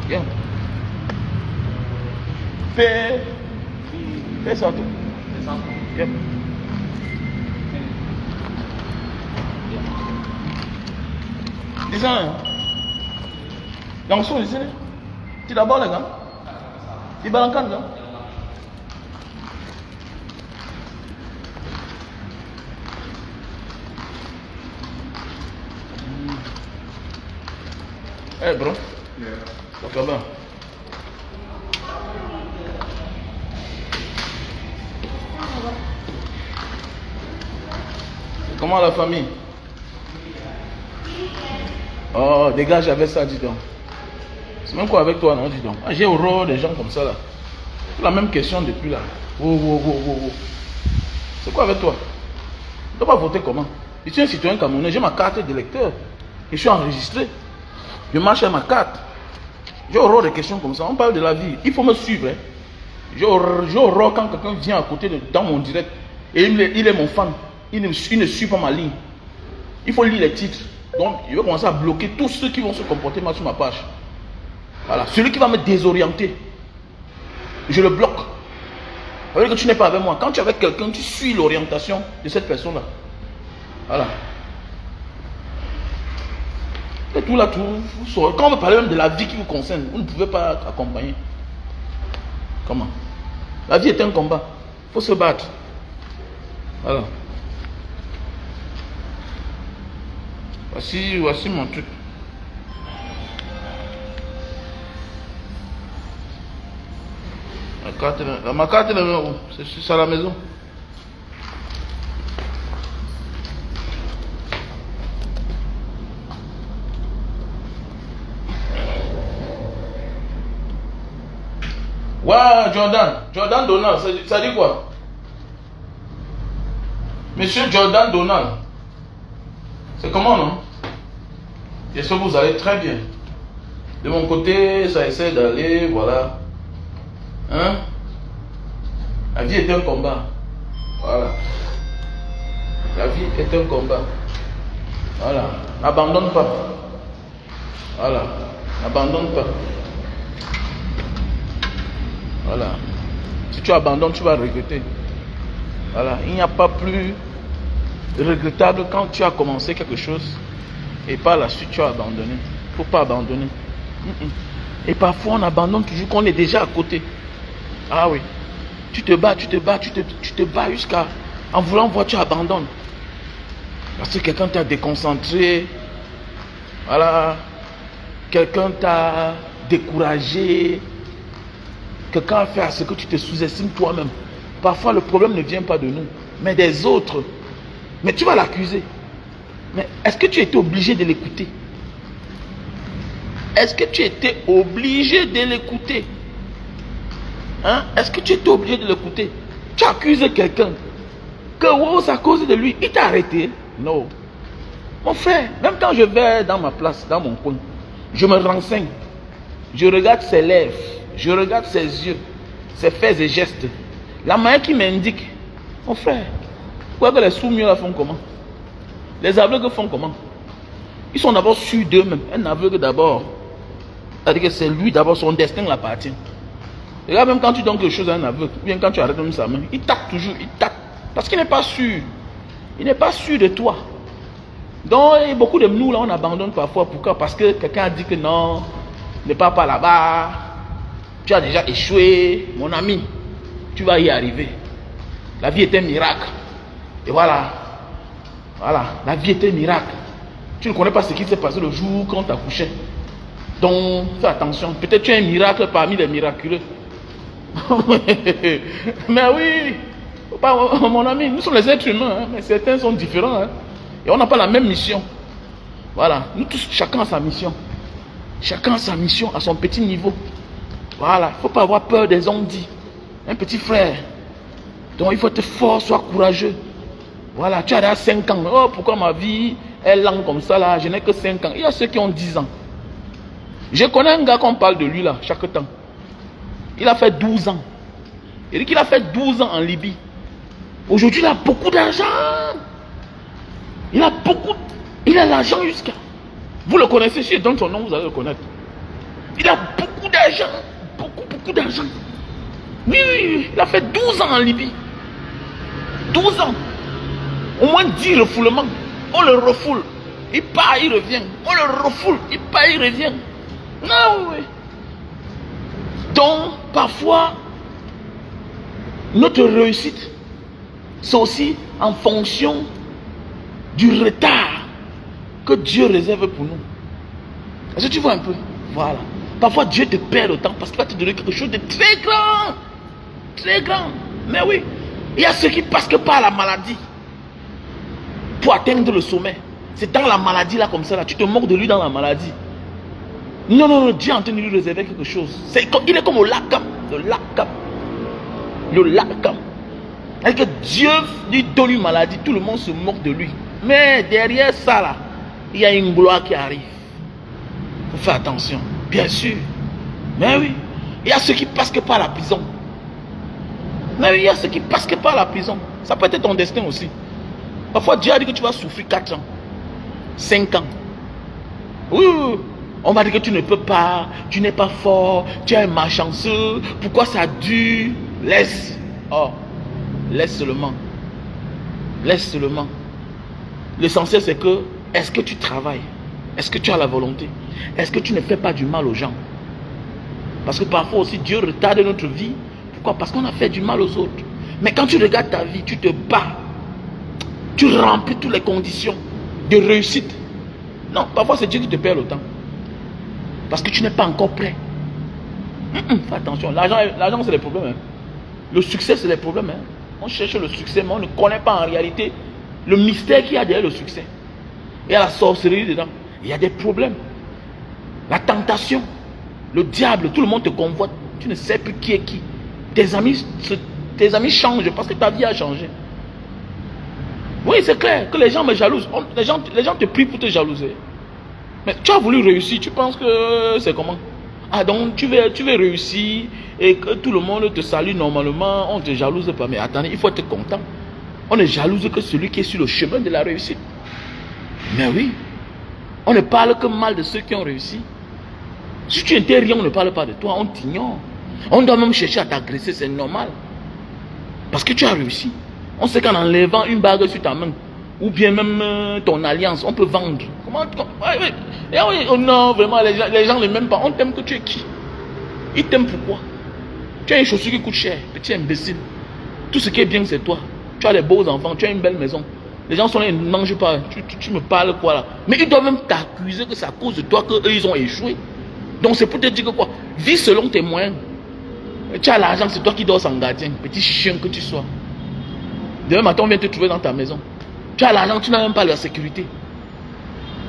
Viens. Fais ça tout. Viens. Dis ça, hein. Donc, son ici, tu d'abord, les gars. Tu balances, là. Hey, bro. Ça va bien. Comment la famille? Oh, dégage avec ça, dis donc. C'est même quoi avec toi, non, dis donc. Ah, j'ai horreur des gens comme ça, là. C'est la même question depuis là. Oh. C'est quoi avec toi? Tu dois pas voter comment? Je suis un citoyen camerounais, j'ai ma carte d'électeur. Je suis enregistré. Je marche à ma carte. J'ai horreur des questions comme ça. On parle de la vie. Il faut me suivre. Hein. J'ai horreur quand quelqu'un vient à côté dans mon direct et il est mon fan. Il ne suit pas ma ligne. Il faut lire les titres. Donc, il va commencer à bloquer tous ceux qui vont se comporter mal sur ma page. Voilà. Celui qui va me désorienter, je le bloque. Ça veut dire que tu n'es pas avec moi. Quand tu es avec quelqu'un, tu suis l'orientation de cette personne-là. Voilà. Et tout là, tout. Quand on veut parler même de la vie qui vous concerne, vous ne pouvez pas accompagner. Comment? La vie est un combat. Il faut se battre. Voilà. Voici mon truc. Ma carte est où? C'est à la maison. Ouais, Jordan Donald, ça dit quoi? Monsieur Jordan Donald. C'est comment, non? J'espère que vous allez très bien. De mon côté, ça essaie d'aller, voilà. Hein? La vie est un combat. Voilà. La vie est un combat. Voilà. N'abandonne pas. Voilà. N'abandonne pas. Voilà. Si tu abandonnes, tu vas regretter. Voilà. Il n'y a pas plus regrettable quand tu as commencé quelque chose et par la suite tu as abandonné. Il ne faut pas abandonner. Et parfois on abandonne toujours quand on est déjà à côté. Ah oui. Tu te bats jusqu'à en voulant voir, tu abandonnes. Parce que quelqu'un t'a déconcentré. Voilà. Quelqu'un t'a découragé. Quelqu'un a fait à ce que tu te sous-estimes toi-même. Parfois le problème ne vient pas de nous, mais des autres. Mais tu vas l'accuser. Mais est-ce que tu étais obligé de l'écouter? Est-ce que tu étais obligé de l'écouter? Hein? Est-ce que tu étais obligé de l'écouter? Tu accuses quelqu'un que c'est à cause de lui, il t'a arrêté? Non. Mon frère, même quand je vais dans ma place, dans mon coin, je me renseigne. Je regarde ses lèvres, je regarde ses yeux, ses faits et gestes. La manière qui m'indique. Mon frère, pourquoi que les sous-mieux là font comment? Les aveugles font comment? Ils sont d'abord sûrs d'eux-mêmes. Un aveugle d'abord, c'est-à-dire que c'est lui d'abord, son destin l'appartient. Regarde, même quand tu donnes quelque chose à un aveugle, ou bien quand tu arrêtes même sa main, il tape toujours, il tape. Parce qu'il n'est pas sûr. Il n'est pas sûr de toi. Donc, beaucoup de nous là, on abandonne parfois. Pourquoi? Parce que quelqu'un a dit que non, ne pars pas là-bas. Tu as déjà échoué. Mon ami, tu vas y arriver. La vie est un miracle. Et voilà. Voilà, la vie est un miracle. Tu ne connais pas ce qui s'est passé le jour quand tu as couché. Donc, fais attention. Peut-être tu es un miracle parmi les miraculeux. Mais oui, mon ami, nous sommes les êtres humains, hein, mais certains sont différents. Hein, et on n'a pas la même mission. Voilà, nous tous, chacun a sa mission. Chacun a sa mission à son petit niveau. Voilà, il ne faut pas avoir peur des ondits. Un petit frère. Donc il faut être fort, sois courageux. Voilà, tu as déjà 5 ans. Oh, pourquoi ma vie est lente comme ça là? Je n'ai que 5 ans. Il y a ceux qui ont 10 ans. Je connais un gars qu'on parle de lui là, chaque temps. Il a fait 12 ans. Il dit qu'il a fait 12 ans en Libye. Aujourd'hui, il a beaucoup d'argent. Il a l'argent jusqu'à... Vous le connaissez, si je donne son nom, vous allez le connaître. Il a beaucoup d'argent. Beaucoup d'argent. Oui, oui, il a fait 12 ans en Libye. 12 ans. Au moins 10 refoulements. On le refoule. Il part, il revient. On le refoule. Il part, il revient. Non, oui. Donc, parfois, notre réussite, c'est aussi en fonction du retard que Dieu réserve pour nous. Est-ce que tu vois un peu? Voilà. Parfois, Dieu te perd le temps parce qu'il va te donner quelque chose de très grand. Très grand. Mais oui, il y a ceux qui passent que par la maladie pour atteindre le sommet. C'est dans la maladie là, comme ça, là. Tu te moques de lui dans la maladie. Non, non, non, Dieu est en train de lui réserver quelque chose. Il est comme au lac Cam. Le lac Cam. Le lac Cam. C'est-à-dire que Dieu lui donne une maladie, tout le monde se moque de lui. Mais derrière ça là, il y a une gloire qui arrive. Il faut faire attention. Bien sûr. Mais oui. Il y a ceux qui passent que par la prison. Mais oui, il y a ceux qui passent que par la prison. Ça peut être ton destin aussi. Parfois Dieu a dit que tu vas souffrir 4 ans. 5 ans. Oui, oui, oui. On m'a dit que tu ne peux pas, tu n'es pas fort, tu es un malchanceux. Pourquoi ça dure? Laisse. Oh, laisse seulement. Laisse seulement. L'essentiel c'est que, est-ce que tu travailles? Est-ce que tu as la volonté? Est-ce que tu ne fais pas du mal aux gens? Parce que parfois aussi Dieu retarde notre vie. Pourquoi? Parce qu'on a fait du mal aux autres. Mais quand tu regardes ta vie, tu te bats. Tu remplis toutes les conditions de réussite. Non, parfois c'est Dieu qui te perd le temps. Parce que tu n'es pas encore prêt. Fais attention, l'argent c'est le problème. Hein. Le succès c'est le problème. Hein. On cherche le succès, mais on ne connaît pas en réalité le mystère qu'il y a derrière le succès. Il y a la sorcellerie dedans. Il y a des problèmes. La tentation. Le diable, tout le monde te convoite. Tu ne sais plus qui est qui. Tes amis changent parce que ta vie a changé. Oui, c'est clair que les gens me jalousent. Les gens te prient pour te jalouser. Mais tu as voulu réussir, tu penses que c'est comment? Ah donc tu veux réussir et que tout le monde te salue normalement, on ne te jalouse pas. Mais attendez, il faut être content. On ne jalouse que celui qui est sur le chemin de la réussite. Mais oui, on ne parle que mal de ceux qui ont réussi. Si tu n'étais rien, on ne parle pas de toi, on t'ignore. On doit même chercher à t'agresser, c'est normal. Parce que tu as réussi. On sait qu'en enlevant une bague sur ta main, ou bien même ton alliance, on peut vendre. Comment? Oh non, vraiment, les gens ne m'aiment pas. On t'aime que tu es qui? Ils t'aiment pourquoi? Tu as une chaussure qui coûte cher, petit imbécile. Tout ce qui est bien, c'est toi. Tu as des beaux enfants, tu as une belle maison. Les gens sont là, ils ne mangent pas. Tu me parles quoi là? Mais ils doivent même t'accuser que c'est à cause de toi qu'eux, ils ont échoué. Donc c'est pour te dire que quoi? Vis selon tes moyens. Tu as l'argent, c'est toi qui dors sans gardien. Petit chien que tu sois. Demain matin, on vient te trouver dans ta maison. Tu as l'argent, tu n'as même pas la sécurité.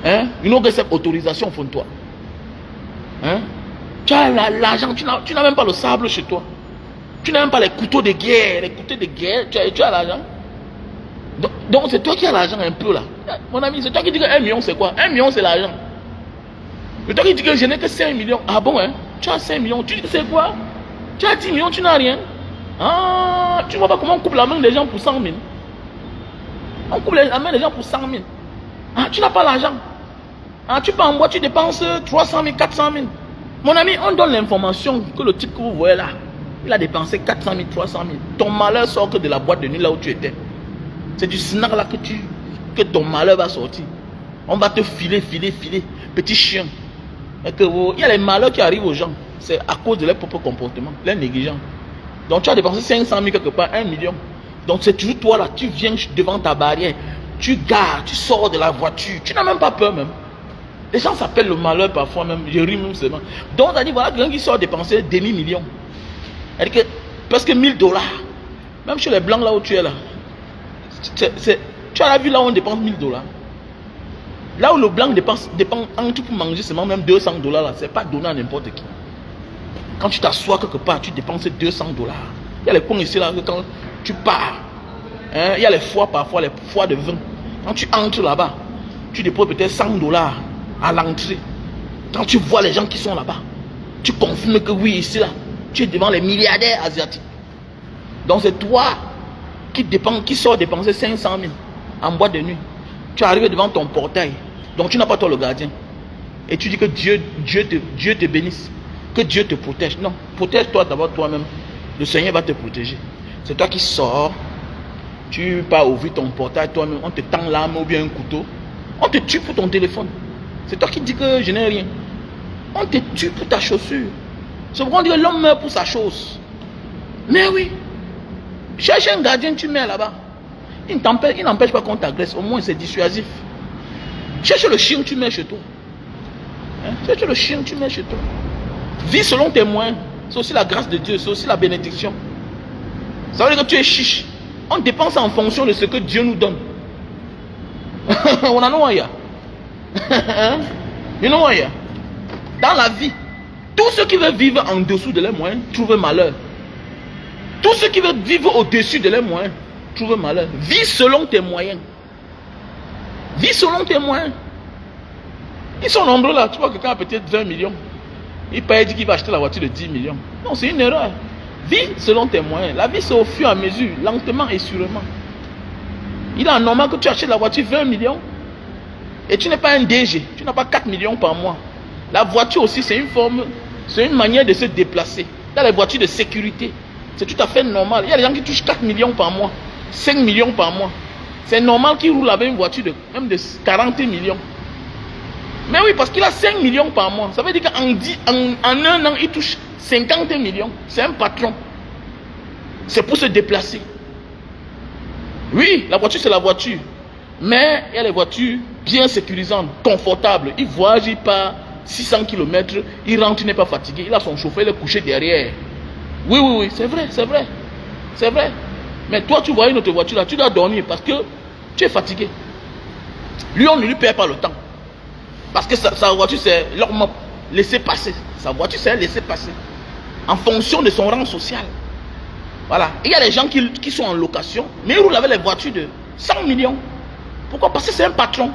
Hein? Une autre cette autorisation au fond de toi. Hein? Tu as l'argent, tu n'as même pas le sable chez toi. Tu n'as même pas les couteaux de guerre. Les couteaux de guerre, tu as l'argent. Donc c'est toi qui as l'argent un peu là. Mon ami, c'est toi qui dis que 1 million c'est quoi? 1 million c'est l'argent. C'est toi qui dis que je n'ai que 5 millions. Ah bon, hein? Tu as 5 millions. Tu dis que c'est quoi? Tu as 10 millions, tu n'as rien. Ah, tu vois pas comment on coupe la main des gens pour 100 000. On coupe la main des gens pour 100 000. Ah, tu n'as pas l'argent. Ah, tu pars en boîte, tu dépenses 300 000, 400 000. Mon ami, on donne l'information que le type que vous voyez là, il a dépensé 400 000, 300 000. Ton malheur sort que de la boîte de nuit là où tu étais. C'est du snack là que ton malheur va sortir. On va te filer, petit chien. Il y a les malheurs qui arrivent aux gens. C'est à cause de leur propre comportement, leur négligence. Donc tu as dépensé 500 000 quelque part, 1 million. Donc c'est toujours toi là, tu viens devant ta barrière. Tu gares, tu sors de la voiture. Tu n'as même pas peur même. Les gens s'appellent le malheur parfois même. Je ris même seulement. Donc on a dit voilà quelqu'un qui sort dépenser demi-million. C'est-à-dire que presque 1000 $. Même chez les blancs là où tu es là. Tu as la vue là où on dépense 1000 $. Là où le blanc dépense entre pour manger seulement même 200 $ là. C'est pas donné à n'importe qui. Quand tu t'assois quelque part, tu dépenses 200 $. Il y a les coins ici là, quand tu pars. Hein, il y a les foires parfois, les foires de vin. Quand tu entres là-bas, tu déposes peut-être 100 $ à l'entrée. Quand tu vois les gens qui sont là-bas, tu confirmes que oui, ici là, tu es devant les milliardaires asiatiques. Donc c'est toi qui sors dépenser 500 000 en boîte de nuit. Tu arrives devant ton portail. Donc tu n'as pas toi le gardien. Et tu dis que Dieu te bénisse. que Dieu te protège. Non, protège-toi d'abord toi-même. Le Seigneur va te protéger. C'est toi qui sors. Tu pars ouvrir ton portail toi-même. On te tend l'arme ou bien un couteau. On te tue pour ton téléphone. C'est toi qui dis que je n'ai rien. On te tue pour ta chaussure. C'est pourquoi on dit que l'homme meurt pour sa chose. Mais oui. Cherche un gardien, tu mets là-bas. Il n'empêche pas qu'on t'agresse. Au moins c'est dissuasif. Cherche le chien, tu mets chez toi. Hein? Cherche le chien, tu mets chez toi. Vis selon tes moyens. C'est aussi la grâce de Dieu. C'est aussi la bénédiction. Ça veut dire que tu es chiche. On dépense en fonction de ce que Dieu nous donne. On en a rien. You know what? Dans la vie, tous ceux qui veulent vivre en dessous de leurs moyens trouvent malheur. Tous ceux qui veulent vivre au-dessus de leurs moyens trouvent malheur. Vis selon tes moyens. Vis selon tes moyens. Ils sont nombreux là. Tu vois, quelqu'un a peut-être 20 millions. Il paye, dit qu'il va acheter la voiture de 10 millions. Non, c'est une erreur. Vis selon tes moyens. La vie, c'est au fur et à mesure, lentement et sûrement. Il est normal que tu achètes la voiture 20 millions et tu n'es pas un DG. Tu n'as pas 4 millions par mois. La voiture aussi, c'est une forme, c'est une manière de se déplacer. Dans les voitures de sécurité, c'est tout à fait normal. Il y a des gens qui touchent 4 millions par mois, 5 millions par mois. C'est normal qu'ils roulent avec une voiture de même de 40 millions. Mais oui, parce qu'il a 5 millions par mois. Ça veut dire qu'en un an, il touche 50 millions. C'est un patron. C'est pour se déplacer. Oui, la voiture, c'est la voiture. Mais il y a les voitures bien sécurisantes, confortables. Il voyage, il part 600 km, il rentre, il n'est pas fatigué. Il a son chauffeur, il est couché derrière. Oui, oui, oui, c'est vrai, c'est vrai. C'est vrai. Mais toi, tu vois une autre voiture là, tu dois dormir parce que tu es fatigué. Lui, on ne lui perd pas le temps. Parce que sa voiture, c'est leur mot. Laisser passer. Sa voiture, c'est laisser passer. En fonction de son rang social. Voilà. Il y a des gens qui sont en location, mais ils roulent avec les voitures de 100 millions. Pourquoi? Parce que c'est un patron.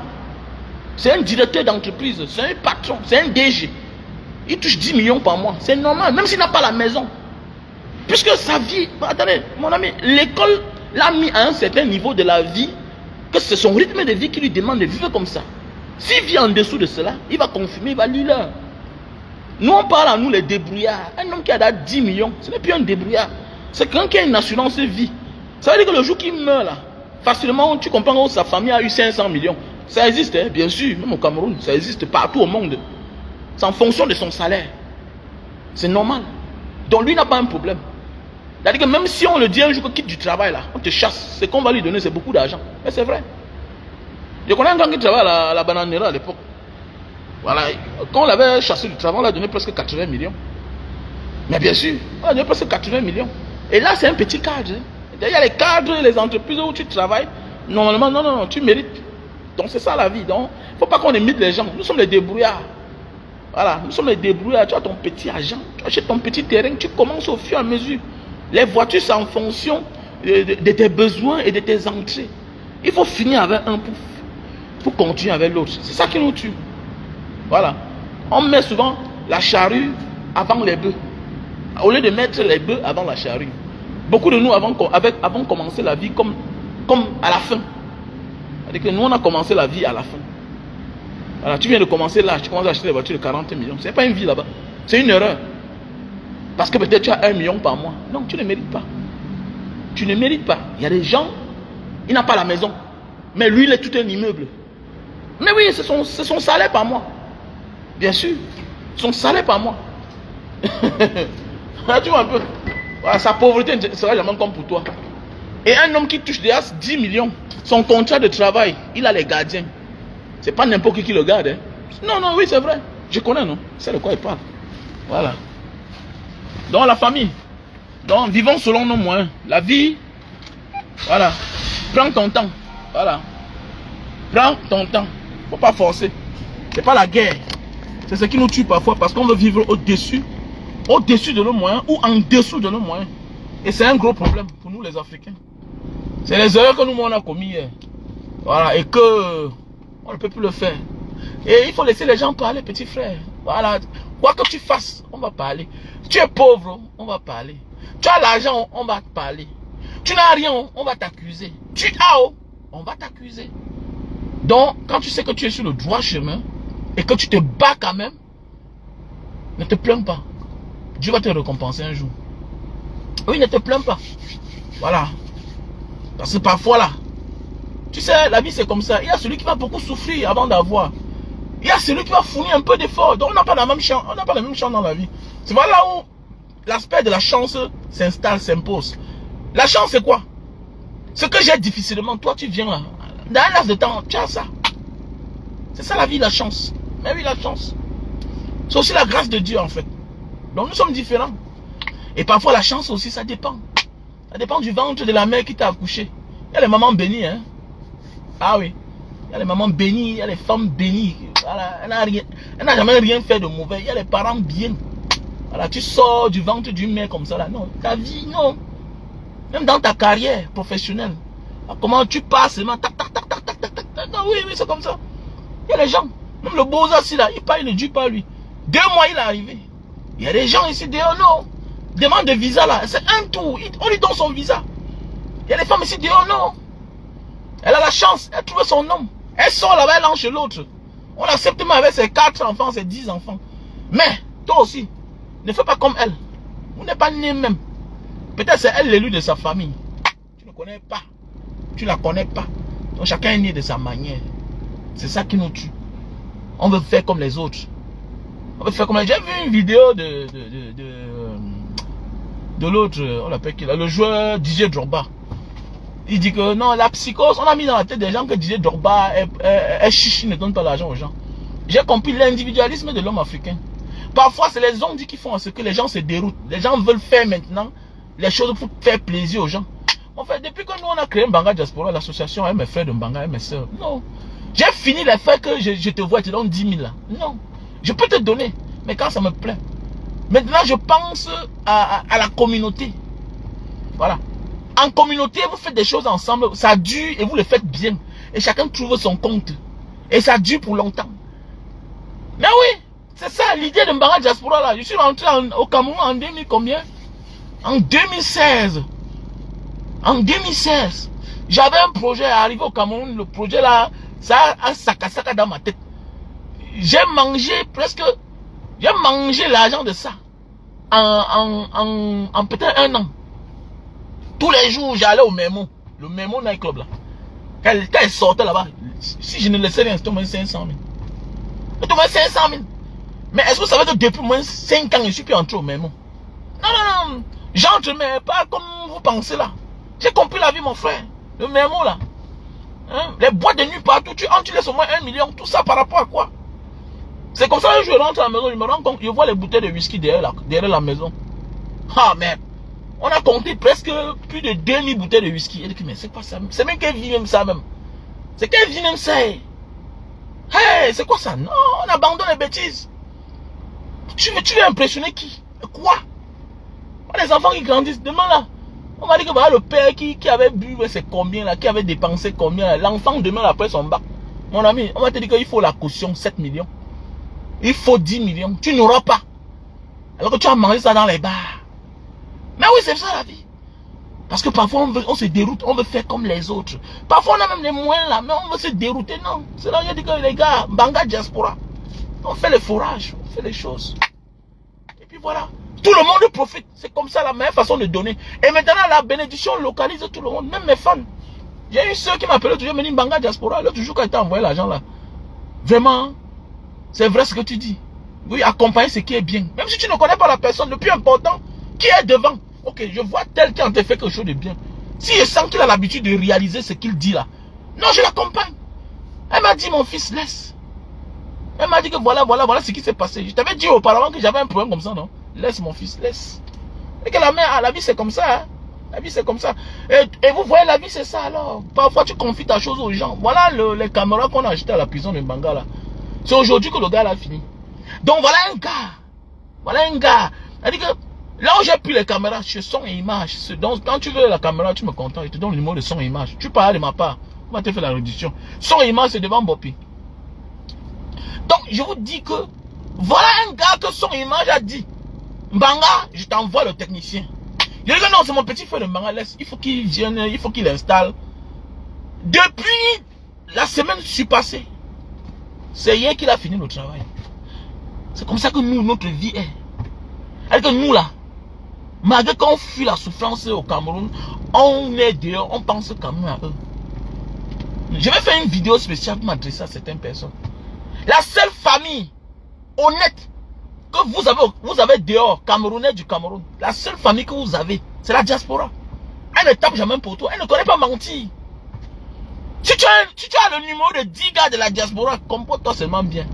C'est un directeur d'entreprise. C'est un patron. C'est un DG. Il touche 10 millions par mois. C'est normal. Même s'il n'a pas la maison. Puisque sa vie... Attendez, mon ami, l'école l'a mis à un certain niveau de la vie, que c'est son rythme de vie qui lui demande de vivre comme ça. S'il vit en dessous de cela, il va confirmer, il va lui là. Nous, on parle à nous les débrouillards. Un homme qui a 10 millions, ce n'est plus un débrouillard. C'est quelqu'un qui a une assurance vie. Ça veut dire que le jour qu'il meurt là, facilement, tu comprends que sa famille a eu 500 millions. Ça existe, hein, bien sûr, même au Cameroun, ça existe partout au monde. C'est en fonction de son salaire. C'est normal. Donc lui n'a pas un problème. C'est-à-dire que même si on le dit un jour que quitte du travail là, on te chasse, ce qu'on va lui donner c'est beaucoup d'argent. Mais c'est vrai. Je connais un gars qui travaille à la bananera à l'époque. Voilà, quand on l'avait chassé du travail, on l'a donné presque 80 millions. Mais bien sûr, on l'a donné presque 80 millions. Et là, c'est un petit cadre. Il y a les cadres, les entreprises où tu travailles. Normalement, non, tu mérites. Donc c'est ça la vie. Donc, il ne faut pas qu'on imite les gens. Nous sommes les débrouillards. Voilà, nous sommes les débrouillards. Tu as ton petit argent, tu achètes ton petit terrain, tu commences au fur et à mesure. Les voitures, c'est en fonction de tes besoins et de tes entrées. Il faut finir avec un pour continuer avec l'autre. C'est ça qui nous tue. Voilà. On met souvent la charrue avant les bœufs. Au lieu de mettre les bœufs avant la charrue. Beaucoup de nous avons commencé la vie comme à la fin. C'est-à-dire que nous, on a commencé la vie à la fin. Voilà, tu viens de commencer là, tu commences à acheter des voitures de 40 millions. Ce n'est pas une vie là-bas. C'est une erreur. Parce que peut-être tu as 1 million par mois. Non, tu ne mérites pas. Tu ne mérites pas. Il y a des gens, il n'a pas la maison. Mais lui, il est tout un immeuble. Mais oui, c'est son salaire par mois. Bien sûr. Son salaire par mois. Tu vois un peu. Voilà, sa pauvreté ne sera jamais comme pour toi. Et un homme qui touche déjà 10 millions, son contrat de travail, il a les gardiens. C'est pas n'importe qui le garde. Hein. Non, oui, c'est vrai. Je connais, non? C'est de quoi il parle. Voilà. Donc la famille. Donc vivons selon nos moyens. La vie, voilà. Prends ton temps. Voilà. Prends ton temps. Faut pas forcer. C'est pas la guerre. C'est ce qui nous tue parfois parce qu'on veut vivre au-dessus de nos moyens ou en dessous de nos moyens. Et c'est un gros problème pour nous les Africains. C'est les erreurs que nous on a commis hier. Voilà. Et que on ne peut plus le faire. Et il faut laisser les gens parler, petit frère. Voilà. Quoi que tu fasses, on va parler. Tu es pauvre, on va parler. Tu as l'argent, on va te parler. Tu n'as rien, on va t'accuser. Tu as, on va t'accuser. Donc, quand tu sais que tu es sur le droit chemin et que tu te bats quand même, ne te plains pas. Dieu va te récompenser un jour. Oui, ne te plains pas. Voilà. Parce que parfois là, tu sais, la vie c'est comme ça. Il y a celui qui va beaucoup souffrir avant d'avoir. Il y a celui qui va fournir un peu d'effort. Donc on n'a pas la même chance. On n'a pas la même chance dans la vie. C'est voilà là où l'aspect de la chance s'installe, s'impose. La chance c'est quoi? Ce que j'ai difficilement, toi tu viens là. Dans un laps de temps, tu as ça. C'est ça la vie, la chance. Mais oui, la chance. C'est aussi la grâce de Dieu en fait. Donc nous sommes différents. Et parfois la chance aussi, ça dépend. Ça dépend du ventre de la mère qui t'a accouché. Il y a les mamans bénies, hein. Ah oui. Il y a les mamans bénies, il y a les femmes bénies. Voilà, elle n'a jamais rien fait de mauvais. Il y a les parents bien. Voilà, tu sors du ventre d'une mère comme ça là. Non, ta vie, non. Même dans ta carrière professionnelle. Comment tu passes, tac, tac, tac, tac, tac, tac, tac. Non, oui, oui, c'est comme ça. Il y a les gens. Même le beau assis là, il parle, il ne dit pas lui. 2 mois, il est arrivé. Il y a des gens ici, oh non. Demande de visa là, c'est un tour. On lui donne son visa. Il y a des femmes ici, oh non. Elle a la chance, elle trouve son homme. Elle sort là-bas, elle lance chez l'autre. On accepte même avec ses 4 enfants, ses 10 enfants. Mais, toi aussi, ne fais pas comme elle. Vous n'êtes pas né même. Peut-être c'est elle l'élu de sa famille. Tu ne connais pas. Tu ne la connais pas. Donc chacun est né de sa manière. C'est ça qui nous tue. On veut faire comme les autres. On veut faire comme les autres. J'ai vu une vidéo de l'autre, on l'appelle qui là, le joueur DJ Drogba. Il dit que non, la psychose, on a mis dans la tête des gens que DJ Drogba est chichi, ne donne pas l'argent aux gens. J'ai compris l'individualisme de l'homme africain. Parfois, c'est les hommes qui font ce que les gens se déroutent. Les gens veulent faire maintenant les choses pour faire plaisir aux gens. En fait, depuis que nous on a créé Mbanga Diaspora, l'association avec mes frères de Mbanga et mes soeurs, non. J'ai fini les faits que je te vois, je te donne 10 000 là. Non. Je peux te donner, mais quand ça me plaît. Maintenant, je pense à la communauté. Voilà. En communauté, vous faites des choses ensemble, ça dure et vous le faites bien. Et chacun trouve son compte. Et ça dure pour longtemps. Mais oui, c'est ça l'idée de Mbanga Diaspora là. Je suis rentré au Cameroun en 2000 combien? En 2016. En 2016. J'avais un projet arrivé au Cameroun. Le projet là, ça a un sac dans ma tête. J'ai mangé presque... J'ai mangé l'argent de ça. En peut-être 1 an. Tous les jours, j'allais au Memo. Le Memo Night Club là. Quand elle sortait là-bas, si je ne laissais rien, c'était au moins 500 000. C'était au moins 500 000. Mais est-ce que ça veut dire que depuis moins 5 ans, je suis plus entré au Memo? Non, non, non. J'entre, mais pas comme vous pensez là. J'ai compris la vie, mon frère. Le Memo là. Hein? Les boîtes de nuit partout, tu entres, tu laisses au moins 1 million. Tout ça par rapport à quoi? C'est comme ça que je rentre à la maison, je me rends compte, je vois les bouteilles de whisky derrière la maison. Ah, mais on a compté presque plus de 2000 bouteilles de whisky. Elle dit, mais c'est quoi ça? C'est même qu'elle vit même ça même. C'est qu'elle vit même ça. Hey, c'est quoi ça? Non, on abandonne les bêtises. Tu veux impressionner qui? Quoi? Les enfants qui grandissent, demain là, on m'a dit que voilà, le père qui avait bu, c'est combien là, qui avait dépensé combien. L'enfant demain après son bac. Mon ami, on va te dire qu'il faut la caution 7 millions. Il faut 10 millions. Tu n'auras pas. Alors que tu as mangé ça dans les bars. Mais oui, c'est ça la vie. Parce que parfois on se déroute, on veut faire comme les autres. Parfois on a même les moyens là, mais on veut se dérouter. Non, c'est là où il dit que les gars, Mbanga Diaspora, on fait le forage, on fait les choses. Et puis voilà. Tout le monde profite. C'est comme ça la meilleure façon de donner. Et maintenant la bénédiction localise tout le monde, même mes fans. J'ai une soeur qui m'appelait toujours, me dit Mbanga Diaspora, l'autre jour quand elle t'a envoyé l'argent là. Vraiment, c'est vrai ce que tu dis. Oui, accompagner ce qui est bien. Même si tu ne connais pas la personne, le plus important, qui est devant. Ok, je vois tel qui a fait quelque chose de bien. Si je sens qu'il a l'habitude de réaliser ce qu'il dit là, non, je l'accompagne. Elle m'a dit, mon fils, laisse. Elle m'a dit que voilà ce qui s'est passé. Je t'avais dit auparavant que j'avais un problème comme ça, non? Laisse mon fils, laisse. Et que la vie c'est comme ça. Hein? La vie c'est comme ça. Et vous voyez, la vie c'est ça alors. Parfois tu confies ta chose aux gens. Voilà les caméras qu'on a achetées à la prison de Mbanga là. C'est aujourd'hui que le gars l'a fini. Donc voilà un gars. Voilà un gars. C'est-à-dire que là où j'ai pris les caméras, c'est son et image. Donc quand tu veux la caméra, tu me contactes. Je te donne le numéro de son et image. Tu parles de ma part. On va te faire la réduction. Son et image, c'est devant Bopi. Donc je vous dis que voilà un gars que son image a dit. Mbanga, je t'envoie le technicien. Il dit non, c'est mon petit frère de Mbanga, laisse. Il faut qu'il vienne, il faut qu'il installe. Depuis la semaine passée, c'est hier qu'il a fini le travail. C'est comme ça que nous, notre vie est. Alors que nous là, malgré qu'on fuit la souffrance au Cameroun, on est dehors, on pense quand même à eux. Je vais faire une vidéo spéciale pour m'adresser à certaines personnes. La seule famille honnête que vous avez dehors, Camerounais du Cameroun, la seule famille que vous avez, c'est la diaspora. Elle ne tape jamais pour toi, elle ne connaît pas mentir. Si tu as le numéro de 10 gars de la diaspora, comporte-toi seulement bien.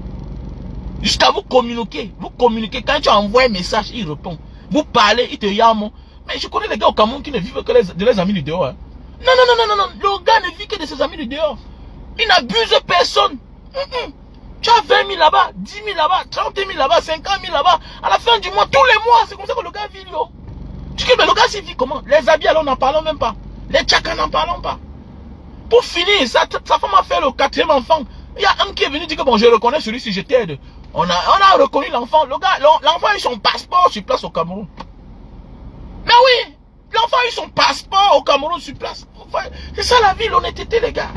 Jusqu'à vous communiquer. Vous communiquez. Quand tu envoies un message, il répond. Vous parlez, il te yame. Mais je connais les gars au Cameroun qui ne vivent que de leurs amis du dehors. Hein. Non. Le gars ne vit que de ses amis du dehors. Il n'abuse personne. Tu as 20 000 là-bas, 10 000 là-bas, 30 000 là-bas, 50 000 là-bas. À la fin du mois, tous les mois, c'est comme ça que le gars vit. Yo. Tu dis, mais le gars, s'il vit comment? Les habits, alors, n'en parlons même pas. Les tchakas, n'en parlons pas. Pour finir, sa femme a fait le 4e enfant. Il y a un qui est venu dire que bon, je reconnais celui-ci, je t'aide. On a reconnu l'enfant. Le gars, l'enfant a eu son passeport sur place au Cameroun. Mais oui, l'enfant a eu son passeport au Cameroun sur place. Enfin, c'est ça la vie, l'honnêteté, les gars.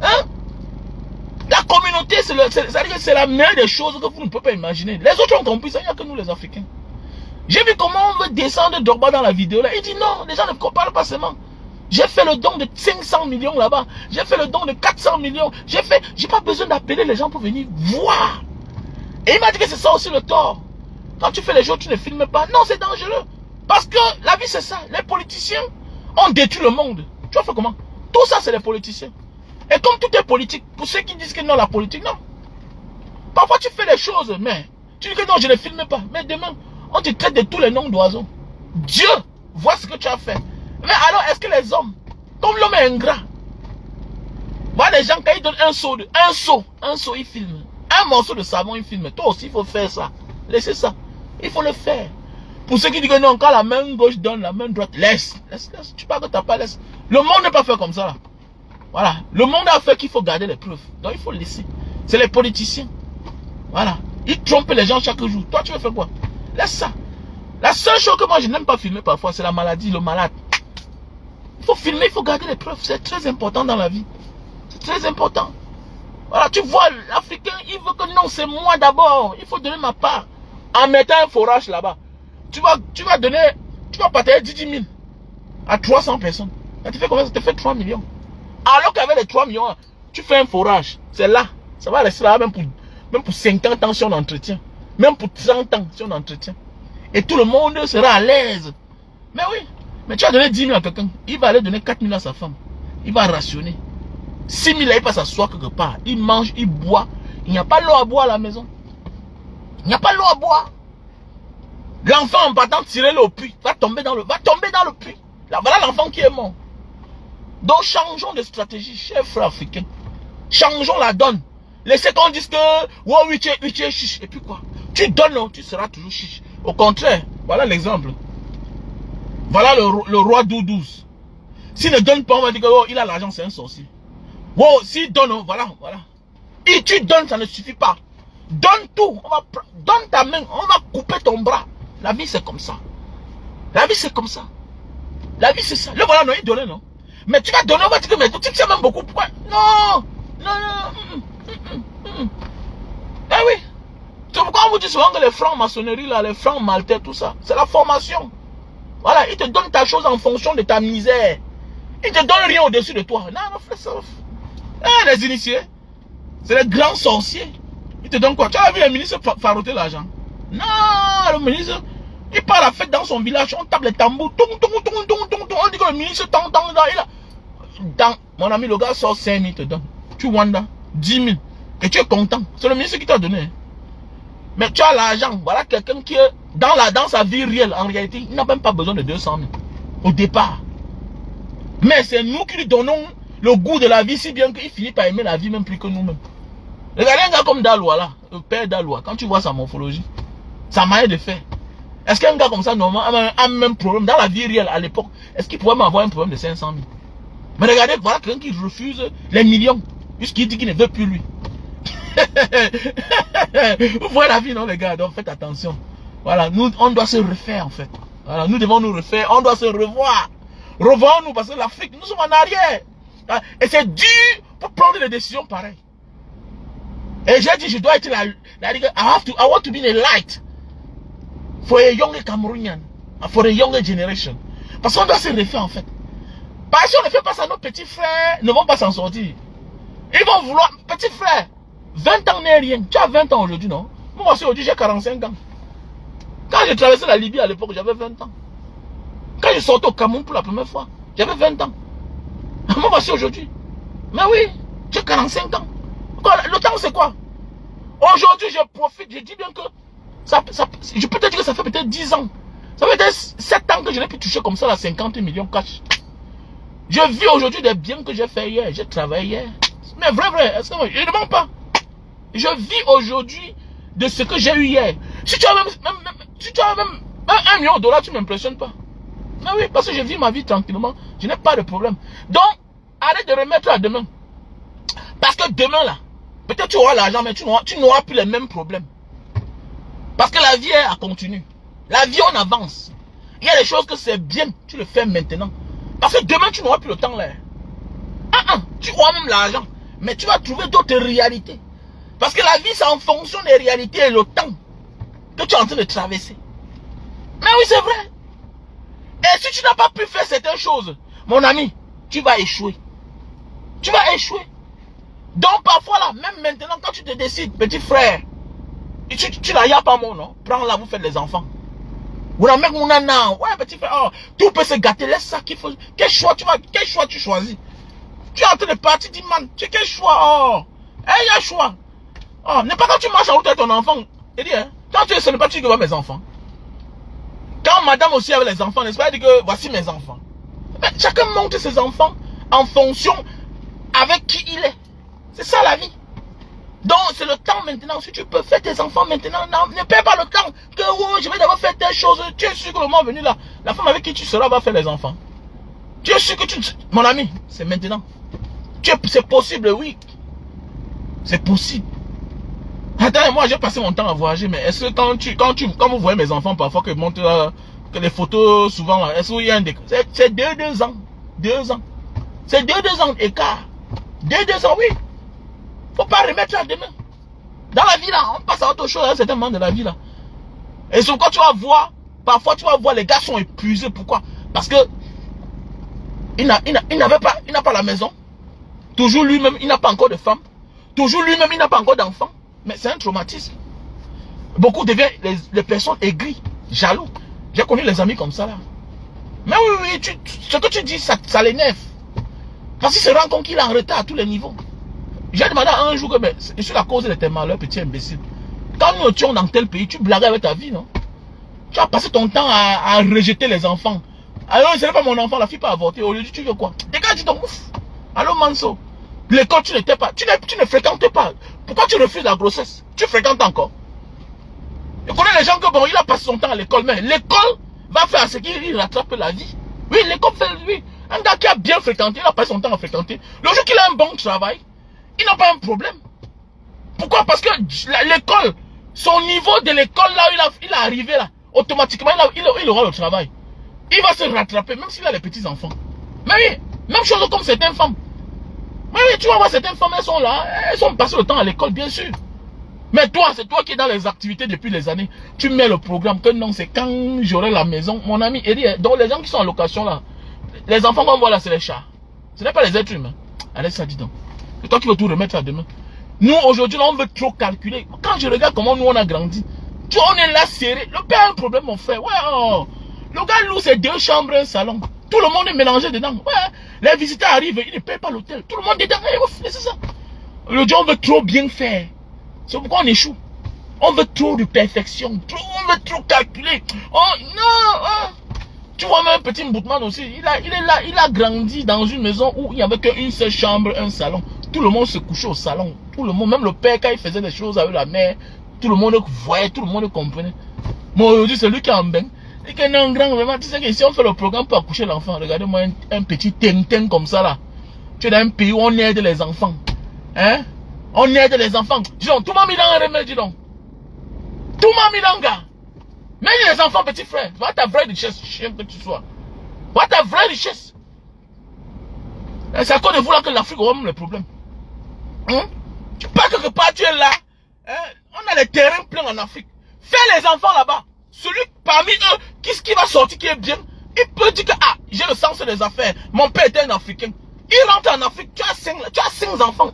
Hein? La communauté, c'est la meilleure des choses que vous ne pouvez pas imaginer. Les autres ont compris ça, il n'y a que nous les Africains. J'ai vu comment on veut descendre Drogba dans la vidéo là. Il dit non, les gens ne parlent pas seulement. J'ai fait le don de 500 millions là-bas. J'ai fait le don de 400 millions. J'ai pas besoin d'appeler les gens pour venir voir. Et il m'a dit que c'est ça aussi le tort. Quand tu fais les choses, tu ne filmes pas. Non, c'est dangereux. Parce que la vie, c'est ça. Les politiciens ont détruit le monde. Tu vas faire comment? Tout ça, c'est les politiciens. Et comme tout est politique, pour ceux qui disent que non, la politique, non. Parfois, tu fais les choses, mais tu dis que non, je ne filme pas. Mais demain, on te traite de tous les noms d'oiseaux. Dieu voit ce que tu as fait. Mais alors, est-ce que les hommes, comme l'homme est ingrat, voilà les gens, quand ils donnent un seau, ils filment. Un morceau de savon, ils filment. Toi aussi, il faut faire ça. Laissez ça. Il faut le faire. Pour ceux qui disent que non, quand la main gauche donne, la main droite, laisse. Tu parles que tu n'as pas laissé. Le monde n'est pas fait comme ça, là. Voilà. Le monde a fait qu'il faut garder les preuves. Donc, il faut laisser. C'est les politiciens. Voilà. Ils trompent les gens chaque jour. Toi, tu veux faire quoi? Laisse ça. La seule chose que moi, je n'aime pas filmer parfois, c'est la maladie, le malade. Il faut filmer, il faut garder les preuves. C'est très important dans la vie. C'est très important. Voilà, tu vois, l'Africain, il veut que non, c'est moi d'abord. Il faut donner ma part. En mettant un forage là-bas. Tu vas partager 10 000 à 300 personnes. Ça te fait combien? Ça te fait 3 millions. Alors qu'avec les 3 millions, tu fais un forage. C'est là. Ça va rester là même pour 50 ans si on entretient. Même pour 30 ans si on entretient. Et tout le monde sera à l'aise. Mais oui. Mais tu as donné 10 000 à quelqu'un. Il va aller donner 4 000 à sa femme. Il va rationner. 6 000 là, il va s'asseoir quelque part. Il mange, il boit. Il n'y a pas l'eau à boire à la maison. Il n'y a pas l'eau à boire. L'enfant en partant tirer l'eau au puits va tomber dans le puits. Là, voilà l'enfant qui est mort. Donc changeons de stratégie, chers frères africains. Changeons la donne. Laissez qu'on dise que oh, oui, tu es chiche. Et puis quoi? Tu donnes, tu seras toujours chiche. Au contraire, voilà l'exemple. Voilà le roi Doudouz. S'il ne donne pas, on va dire que oh, il a l'argent, c'est un sorcier. Oh, s'il donne, voilà. Et tu donnes, ça ne suffit pas. Donne tout. Donne ta main, on va couper ton bras. La vie, c'est comme ça. La vie, c'est comme ça. La vie, c'est ça. Le voilà, non, il donnait, non. Mais tu vas donner, on va dire que mais tu sais même beaucoup. Pourquoi? Non. Eh oui. C'est pourquoi on vous dit souvent que les francs-maçonneries, là, les francs maltais, tout ça, c'est la formation. Voilà, ils te donnent ta chose en fonction de ta misère. Ils te donnent rien au-dessus de toi. Non, frère, ça. Les initiés, c'est les grands sorciers. Ils te donnent quoi? Tu as vu les ministres faroter l'argent? Non, le ministre, il part à la fête dans son village, on tape les tambours, on dit que le ministre mon ami, le gars sort 5 000, te donne. Tu wanda 10 000. Et tu es content. C'est le ministre qui t'a donné. Mais tu as l'argent. Voilà quelqu'un qui est dans sa vie réelle, en réalité, il n'a même pas besoin de 200 000 au départ. Mais c'est nous qui lui donnons le goût de la vie, si bien qu'il finit par aimer la vie même plus que nous-mêmes. Regardez un gars comme Daloa là, le père Daloa, quand tu vois sa morphologie, sa manière de faire. Est-ce qu'un gars comme ça, normalement, a un même problème dans la vie réelle à l'époque? Est-ce qu'il pourrait m'avoir un problème de 500 000? Mais regardez, voilà quelqu'un qui refuse les millions, puisqu'il dit qu'il ne veut plus lui. Vous voyez la vie, non les gars? Donc faites attention. Voilà, nous, on doit se refaire en fait. Voilà, nous devons nous refaire, on doit se revoir. Revoyons-nous parce que l'Afrique, nous sommes en arrière. Et c'est dur pour prendre des décisions pareilles. Et j'ai dit, je dois être I want to be a light. For a young Cameroonian, for a younger generation. Parce qu'on doit se refaire en fait. Parce que si on ne fait pas ça, nos petits frères ne vont pas s'en sortir. Ils vont vouloir, petit frère, 20 ans n'est rien. Tu as 20 ans aujourd'hui, non? Moi aussi aujourd'hui j'ai 45 ans. Quand j'ai traversé la Libye à l'époque, j'avais 20 ans. Quand je sortais au Cameroun pour la première fois, j'avais 20 ans. Moi voici aujourd'hui. Mais oui, j'ai 45 ans. Le temps c'est quoi? Aujourd'hui je profite, je dis bien que je peux te dire que ça fait peut-être 10 ans. Ça fait peut-être 7 ans que je n'ai pu toucher comme ça la 50 millions cash. Je vis aujourd'hui des biens que j'ai fait hier, j'ai travaillé hier. Mais vrai, est-ce que je ne mens pas? Je vis aujourd'hui de ce que j'ai eu hier. Si tu as même 1 million de dollars, tu ne m'impressionnes pas. Mais oui, parce que je vis ma vie tranquillement, je n'ai pas de problème. Donc, arrête de remettre à demain. Parce que demain là, peut-être tu auras l'argent, mais tu n'auras plus les mêmes problèmes. Parce que la vie elle continue. La vie on avance. Il y a des choses que c'est bien, tu le fais maintenant. Parce que demain tu n'auras plus le temps là. Tu auras même l'argent, mais tu vas trouver d'autres réalités. Parce que la vie c'est en fonction des réalités et le temps que tu es en train de traverser. Mais oui c'est vrai. Et si tu n'as pas pu faire certaines choses, mon ami, tu vas échouer. Tu vas échouer. Donc parfois là, même maintenant quand tu te décides, petit frère, tu n'as pas mon nom, prends-la, vous faites les enfants. Vous n'avez même mon nana, ouais petit frère, oh, tout peut se gâter, laisse ça qu'il faut. Quel choix tu choisis? Tu es en train de partir, dis man, tu quel choix? Oh, il y a un choix. Oh, n'est pas quand tu marches en route avec ton enfant. Il dit, hein, quand tu es, ce n'est pas tu qui vois mes enfants. Quand madame aussi avait les enfants, n'est-ce pas, elle dit que voici mes enfants. Mais chacun monte ses enfants en fonction avec qui il est. C'est ça la vie. Donc c'est le temps maintenant. Si tu peux faire tes enfants maintenant, non, ne perds pas le temps. Que oh, je vais d'abord faire telle chose. Tu es sûr que le moment venu là, la femme avec qui tu seras va faire les enfants. Tu es sûr que tu... Mon ami, c'est maintenant. C'est possible, oui. C'est possible. Attends, moi j'ai passé mon temps à voyager, mais est-ce que quand vous voyez mes enfants parfois que montrent là, que les photos souvent là, est-ce qu'il y a un décalage? C'est 2 ans. 2 ans. C'est 2 ans d'écart. 2 ans, oui. Faut pas remettre ça demain. Dans la vie là, on passe à autre chose à un certain moment de la vie là. Et sur quoi tu vas voir, parfois tu vas voir les gars sont épuisés. Pourquoi? Parce que il n'a pas la maison. Toujours lui-même, il n'a pas encore de femme. Toujours lui-même, il n'a pas encore d'enfant. Mais c'est un traumatisme. Beaucoup deviennent les personnes aigries, jaloux. J'ai connu les amis comme ça là. Mais oui, ce que tu dis, ça l'énerve. Parce qu'il se rend compte qu'il est en retard à tous les niveaux. J'ai demandé un jour que je suis la cause de tes malheurs, petit imbécile. Quand nous étions dans tel pays, tu blaguais avec ta vie, non? Tu as passé ton temps à rejeter les enfants. Alors, ce n'est pas mon enfant, la fille peut avorter. Aujourd'hui, tu veux quoi? Dégage ton ouf. Alors, Manso, l'école, tu n'étais pas. Tu ne fréquentais pas. Pourquoi tu refuses la grossesse? Tu fréquentes encore. Je connais les gens que bon, il a passé son temps à l'école, mais l'école va faire ce qu'il rattrape la vie. Oui, l'école fait lui. Un gars qui a bien fréquenté, il a passé son temps à fréquenter. Le jour qu'il a un bon travail, il n'a pas un problème. Pourquoi? Parce que l'école, son niveau de l'école là, il est arrivé là, automatiquement, il aura le travail. Il va se rattraper, même s'il a les petits-enfants. Mais oui, même chose comme certaines femmes. Mais oui, tu vas voir certaines femmes, elles sont là, elles ont passé le temps à l'école, bien sûr. Mais toi, c'est toi qui es dans les activités depuis les années. Tu mets le programme que non, c'est quand j'aurai la maison. Mon ami, donc les gens qui sont en location là, les enfants qu'on voit là, c'est les chats. Ce n'est pas les êtres humains. Allez, ça dit donc. C'est toi qui veux tout remettre à demain. Nous, aujourd'hui, on veut trop calculer. Quand je regarde comment nous, on a grandi, tu vois, on est là serré. Le père a un problème, mon frère. Ouais, oh. Le gars loue, c'est 2 chambres, un salon. Tout le monde est mélangé dedans. Ouais, les visiteurs arrivent, ils ne payent pas l'hôtel. Tout le monde est dedans. C'est ça. Aujourd'hui, on veut trop bien faire. C'est pourquoi on échoue. On veut trop de perfection. On veut trop calculer. Oh, non. Tu vois, même un petit Mboutman aussi, il est là, il a grandi dans une maison où il n'y avait qu'une seule chambre, un salon. Tout le monde se couchait au salon. Tout le monde, même le père, quand il faisait des choses avec la mère, tout le monde voyait, tout le monde comprenait. Moi, aujourd'hui, c'est lui qui est en bain. Et que non, grand, vraiment, tu sais que si on fait le programme pour accoucher l'enfant, regardez-moi un petit tintin comme ça là. Tu es dans un pays où on aide les enfants. Hein? On aide les enfants. Dis donc, tout m'a mis dans un remède, dis donc. Tout m'a mis dans un gars. Mais les enfants, petit frère, voilà ta vraie richesse, chien que tu sois. Voilà ta vraie richesse. C'est à cause de vous là que l'Afrique aura même le problème. Hein? Tu pars quelque part, tu es là. Hein? On a les terrains pleins en Afrique. Fais les enfants là-bas. Celui parmi eux, qui va sortir qui est bien, il peut dire que, ah, j'ai le sens des affaires. Mon père était un Africain. Il rentre en Afrique, tu as 5 enfants.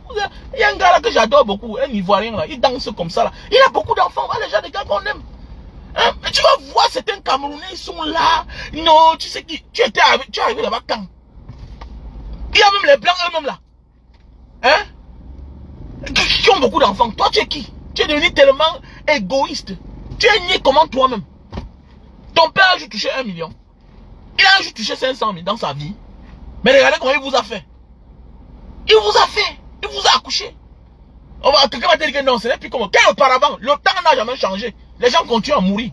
Il y a un gars là que j'adore beaucoup, un Ivoirien là, il danse comme ça là. Il a beaucoup d'enfants, voilà les gens, des gars qu'on aime. Hein? Mais tu vas voir certains Camerounais, ils sont là. Non, tu sais qui, tu es arrivé là-bas quand? Il y a même les blancs eux-mêmes là. Hein? Qui ont beaucoup d'enfants. Toi, tu es qui? Tu es devenu tellement égoïste. Tu es né comment toi-même? Ton père a juste touché 1 million. Il a juste touché 500 000 dans sa vie. Mais regardez comment il vous a fait. Il vous a fait. Il vous a accouché. Quelqu'un va te dire que non, ce n'est plus comme auparavant. Le temps n'a jamais changé. Les gens continuent à mourir.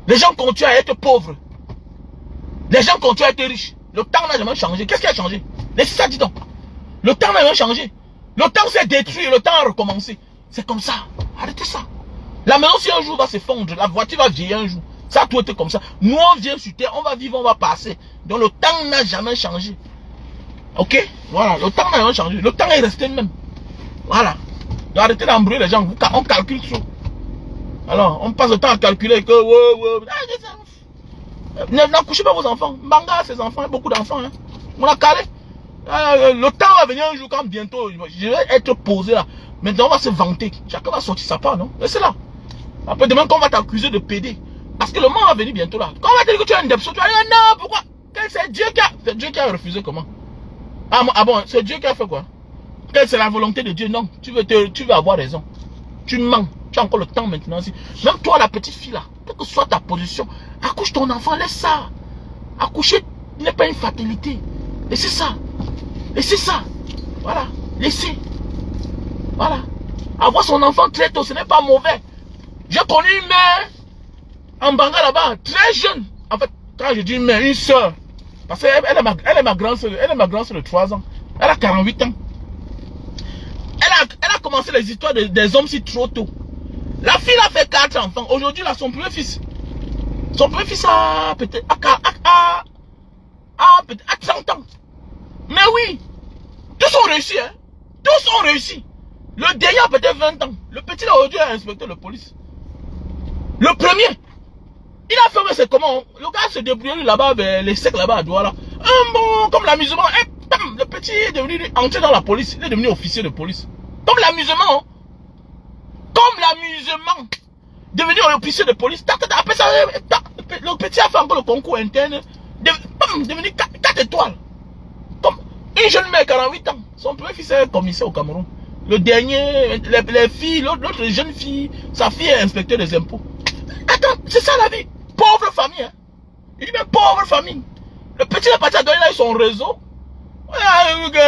Les gens continuent à être pauvres. Les gens continuent à être riches. Le temps n'a jamais changé. Qu'est-ce qui a changé? Laissez ça, dis donc. Le temps n'a jamais changé. Le temps s'est détruit. Le temps a recommencé. C'est comme ça. Arrêtez ça. La maison, si un jour va se fondre, la voiture va vieillir un jour. Ça a tout été comme ça. Nous, on vient sur terre, on va vivre, on va passer. Donc le temps n'a jamais changé. Ok? Voilà, le temps n'a jamais changé. Le temps est resté le même. Voilà. Donc arrêtez d'embrouiller les gens. On calcule trop. Alors, on passe le temps à calculer que... N'accouchez pas vos enfants. Banga, ses enfants, il y a beaucoup d'enfants. Hein. On a calé. Le temps va venir un jour quand bientôt, je vais être posé là. Maintenant, on va se vanter. Chacun va sortir sa part, non? Laissez là. Après, demain, qu'on va t'accuser de pédé. Parce que le monde va venir bientôt là. Quand on va te dire que tu as une dépso, tu vas dire non, pourquoi? C'est Dieu qui a refusé comment? Ah bon, c'est Dieu qui a fait quoi? C'est la volonté de Dieu? Non, tu veux avoir raison. Tu mens. Tu as encore le temps maintenant. Même toi, la petite fille là, quelle que soit ta position, accouche ton enfant, laisse ça. Accoucher n'est pas une fatalité. Laissez ça. Laissez ça. Voilà. Laissez. Voilà. Avoir son enfant très tôt, ce n'est pas mauvais. J'ai connu une mère en Banga là-bas, très jeune. En fait, quand je dis mère, une soeur. Parce qu'elle est ma grande soeur. Elle est ma grande soeur de 3 ans. Elle a 48 ans. Elle a commencé les histoires des hommes si trop tôt. La fille a fait 4 enfants. Aujourd'hui, là, son premier fils. Son premier fils a peut-être à 30 ans. Mais oui, tous sont réussis, hein. Tous sont réussis. Le dernier a peut-être 20 ans. Le petit là aujourd'hui est inspecteur de police. Le premier, il a fait, mais c'est comment? Le gars se débrouille là-bas, les secs là-bas à Douala. Bon, comme l'amusement, le petit est devenu entré dans la police. Il est devenu officier de police. Comme l'amusement. Comme l'amusement. Devenu officier de police. Après ça, le petit a fait encore le concours interne. Devenu 4 étoiles. Comme une jeune mère, 48 ans. Son premier fils est commissaire au Cameroun. Le dernier, les filles, l'autre jeune fille, sa fille est inspecteur des impôts. Attends, c'est ça la vie. Pauvre famille. Hein. Il dit, mais pauvre famille. Le petit est parti à donner là son réseau.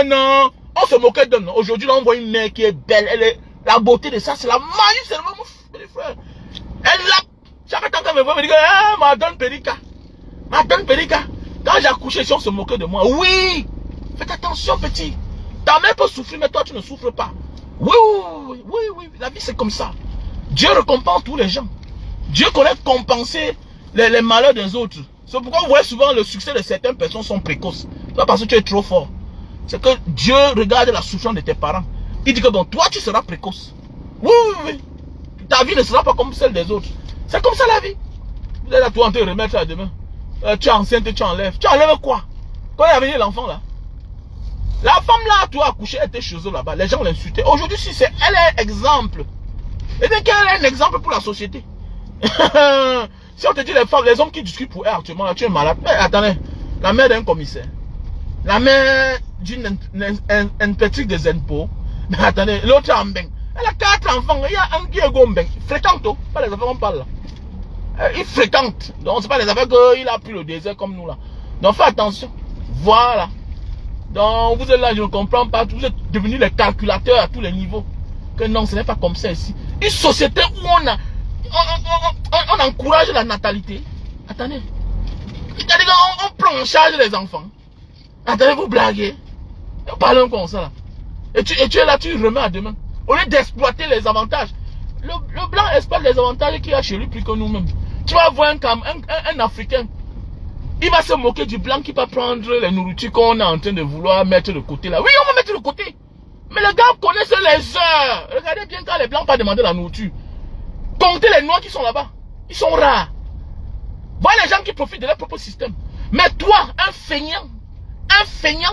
Non. On se moquait d'eux. Aujourd'hui, là, on voit une mère qui est belle. La beauté de ça, c'est la magie, c'est le même frère. Elle l'a. Chaque temps qu'elle me voit, elle me dit, madame Périka. Madame Périka. Quand j'ai accouché, on se moquait de moi. Oui. Faites attention, petit. Ta mère peut souffrir, mais toi, tu ne souffres pas. Oui. La vie, c'est comme ça. Dieu récompense tous les gens. Dieu connaît compenser les malheurs des autres. C'est pourquoi vous voyez souvent le succès de certaines personnes sont précoces. C'est pas parce que tu es trop fort. C'est que Dieu regarde la souffrance de tes parents. Il dit que bon, toi, tu seras précoce. Oui. Ta vie ne sera pas comme celle des autres. C'est comme ça la vie. Vous êtes là, toi, en te remettre à demain. Tu es enceinte, tu enlèves. Tu enlèves quoi? Quand il y avait l'enfant là. La femme là, toi, accouché, elle était chez eux là-bas. Les gens l'insultaient. Aujourd'hui, si c'est elle est exemple. Et bien qu'elle est un exemple pour la société. Si on te dit les femmes, les hommes qui discutent pour elle actuellement, là, tu es malade. Mais attendez, la mère d'un commissaire. La mère d'une inspectrice des impôts. Mais attendez, l'autre en bain. Elle a 4 enfants. Il y a un qui est gombin. Fréquente, pas les affaires on parle là. Il fréquente. Donc c'est pas les affaires qu'il a pris le désert comme nous là. Donc fais attention. Voilà. Donc vous êtes là, je ne comprends pas. Vous êtes devenus les calculateurs à tous les niveaux. Que non, ce n'est pas comme ça ici. Une société où on encourage la natalité. Attendez. On prend en charge les enfants. Attendez, vous blaguez. Parlons comme ça là. Et tu es là, tu remets à demain. Au lieu d'exploiter les avantages. Le blanc exploite les avantages qu'il y a chez lui plus que nous-mêmes. Tu vas voir un Africain. Il va se moquer du blanc qui va prendre les nourritures qu'on est en train de vouloir mettre de côté là. Oui, on va mettre de côté. Mais les gars connaissent les heures. Regardez bien quand les blancs pas demander la nourriture. Comptez les noirs qui sont là-bas. Ils sont rares. Voilà les gens qui profitent de leur propre système. Mais toi, un feignant